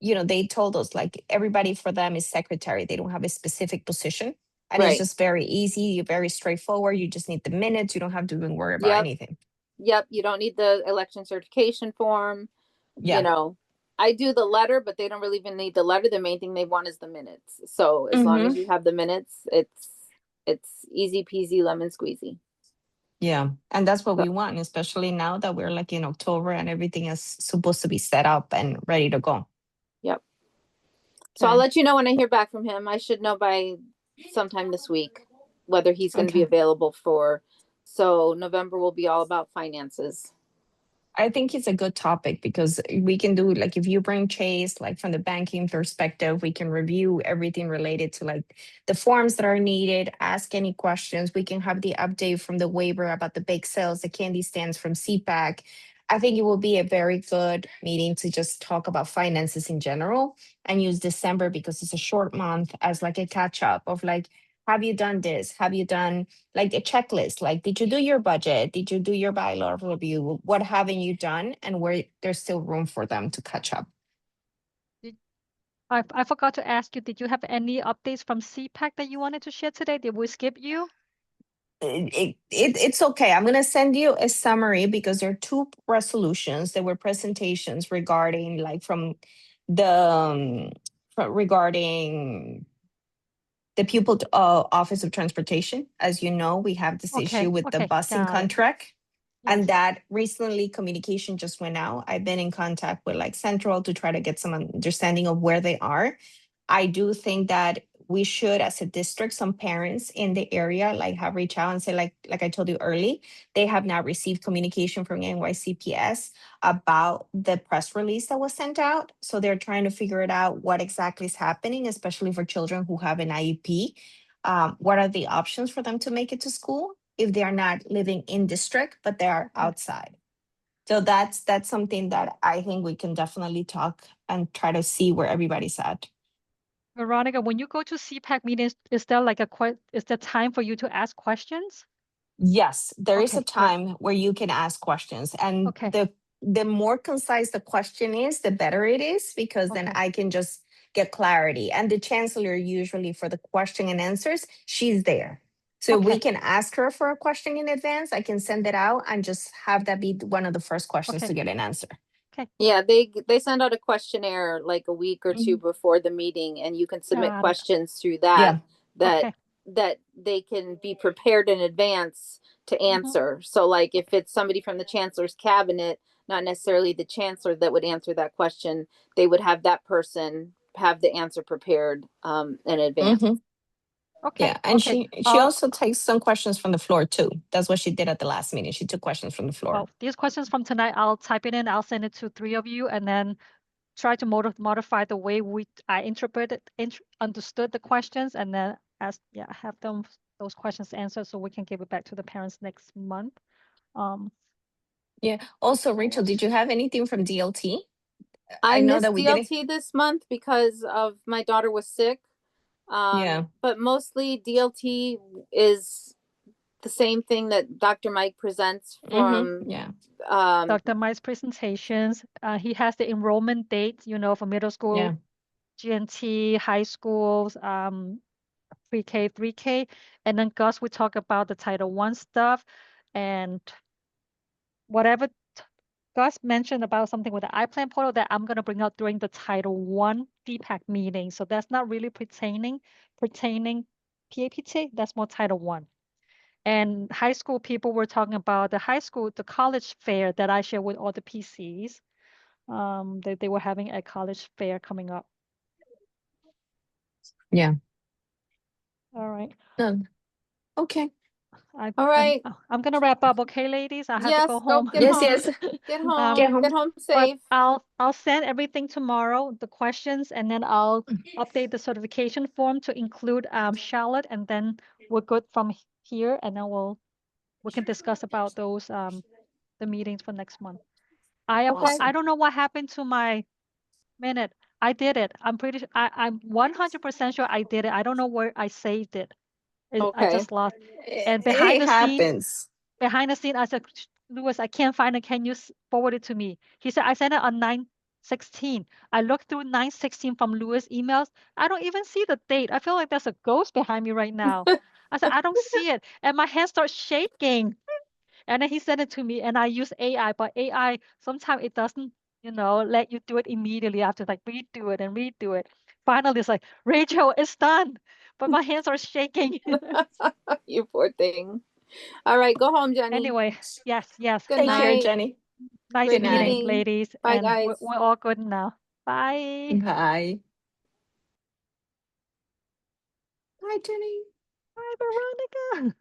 Speaker 3: They told us like everybody for them is secretary. They don't have a specific position. And it's
Speaker 2: Right.
Speaker 3: just very easy, very straightforward. You just need the minutes. You don't have to even worry about
Speaker 2: Yep.
Speaker 3: anything.
Speaker 2: Yep. You don't need the election certification form.
Speaker 3: Yeah.
Speaker 2: I do the letter, but they don't really even need the letter. The main thing they want is the minutes. So as long as you have the minutes, it's easy peasy lemon squeezy.
Speaker 3: Yeah. And that's what we want, especially now that we're like in October and everything is supposed to be set up and ready to go.
Speaker 2: Yep. So I'll
Speaker 3: Okay.
Speaker 2: let you know when I hear back from him. I should know by sometime this week whether he's going to be
Speaker 3: Okay.
Speaker 2: available so November will be all about finances.
Speaker 3: I think it's a good topic because we can do like if you bring Chase, like from the banking perspective, we can review everything related to like the forms that are needed, ask any questions. We can have the update from the waiver about the bake sales, the candy stands from CPAC. I think it will be a very good meeting to just talk about finances in general and use December because it's a short month as like a catch up of like, have you done this? Have you done like a checklist? Like, did you do your budget? Did you do your bylaw review? What haven't you done? And where there's still room for them to catch up.
Speaker 1: I forgot to ask you, did you have any updates from CPAC that you wanted to share today? Did we skip you?
Speaker 3: It's okay. I'm gonna send you a summary because there are two resolutions. There were presentations regarding like from the regarding the pupil office of transportation. As you know, we have this issue with the busing
Speaker 1: got it.
Speaker 3: contract.
Speaker 1: Yes.
Speaker 3: And that recently communication just went out. I've been in contact with like Central to try to get some understanding of where they are. I do think that we should, as a district, some parents in the area like have reached out and say, like I told you early, they have not received communication from NYCPS about the press release that was sent out. So they're trying to figure it out what exactly is happening, especially for children who have an IEP. What are the options for them to make it to school if they are not living in district, but they are outside? So that's something that I think we can definitely talk and try to see where everybody's at.
Speaker 1: Veronica, when you go to CPAC meetings, is there like is there time for you to ask questions?
Speaker 3: Yes, there is
Speaker 1: Okay,
Speaker 3: a
Speaker 1: great.
Speaker 3: time where you can ask questions, and
Speaker 1: Okay.
Speaker 3: the more concise the question is, the better it is, because then
Speaker 1: Okay.
Speaker 3: I can just get clarity. And the chancellor usually for the question and answers, she's there. So we
Speaker 1: Okay.
Speaker 3: can ask her for a question in advance. I can send it out and just have that be one of the first questions
Speaker 1: Okay.
Speaker 3: to get an answer.
Speaker 2: Yeah, they send out a questionnaire like a week or two before the meeting, and you can submit
Speaker 1: Got it.
Speaker 2: questions through
Speaker 3: Yeah.
Speaker 2: that
Speaker 1: Okay.
Speaker 2: that they can be prepared in advance to answer. So like if it's somebody from the chancellor's cabinet, not necessarily the chancellor that would answer that question, they would have that person have the answer prepared in advance.
Speaker 3: Mhm.
Speaker 1: Okay.
Speaker 3: Yeah, and
Speaker 1: Okay.
Speaker 3: she also takes some questions from the floor too. That's what she did at the last meeting. She took questions from the floor.
Speaker 1: Well, these questions from tonight, I'll type it in. I'll send it to 3 of you, and then try to modify the way I understood the questions, and then have those questions answered so we can give it back to the parents next month.
Speaker 3: Yeah. Also, Rachel, did you have anything from DLT?
Speaker 2: I
Speaker 3: know
Speaker 2: missed
Speaker 3: that we didn't.
Speaker 2: DLT this month because of my daughter was sick.
Speaker 3: Yeah.
Speaker 2: But mostly DLT is the same thing that Dr. Mike presents from
Speaker 3: Yeah.
Speaker 1: Dr. Mike's presentations. He has the enrollment dates, for middle school,
Speaker 3: Yeah.
Speaker 1: GNT, high schools, pre-K, 3K, and then Gus will talk about the Title I stuff and whatever Gus mentioned about something with the iPlan portal that I'm gonna bring up during the Title I DPAC meeting. So that's not really pertaining PAPT. That's more Title I. And high school people were talking about the college fair that I share with all the PCs. They were having a college fair coming up.
Speaker 3: Yeah.
Speaker 1: All right.
Speaker 3: Okay.
Speaker 2: All right.
Speaker 1: I'm gonna wrap up, okay, ladies? I have to go home.
Speaker 2: Get
Speaker 3: Yes,
Speaker 2: home.
Speaker 3: yes.
Speaker 2: Get home.
Speaker 3: Get home.
Speaker 2: Get home
Speaker 1: But
Speaker 2: safe.
Speaker 1: I'll send everything tomorrow, the questions, and then I'll update the certification form to include Charlotte, and then we're good from here, and then we can discuss about those the meetings for next month. I don't know what happened to my minute. I did it. I'm pretty sure I'm 100% sure I did it. I don't know where I saved it. I
Speaker 2: Okay.
Speaker 1: just lost. And behind
Speaker 3: It
Speaker 1: the scene,
Speaker 3: happens.
Speaker 1: I said, Louis, I can't find it. Can you forward it to me? He said, I sent it on 9/16. I looked through 9/16 from Louis' emails. I don't even see the date. I feel like there's a ghost behind me right now. I said, I don't see it. And my hands start shaking. And then he sent it to me, and I use AI, but AI, sometimes it doesn't, let you do it immediately. I have to like redo it and redo it. Finally, it's like, Rachel, it's done. But my hands are shaking.
Speaker 2: You poor thing. All right, go home, Jenny.
Speaker 1: Anyway, yes.
Speaker 2: Good
Speaker 3: Take care,
Speaker 2: night.
Speaker 3: Jenny.
Speaker 1: Nice
Speaker 2: Great
Speaker 1: meeting,
Speaker 2: meeting.
Speaker 1: ladies.
Speaker 2: Bye,
Speaker 1: and
Speaker 2: guys.
Speaker 1: we're all good now. Bye.
Speaker 3: Bye. Bye, Jenny.
Speaker 1: Bye, Veronica.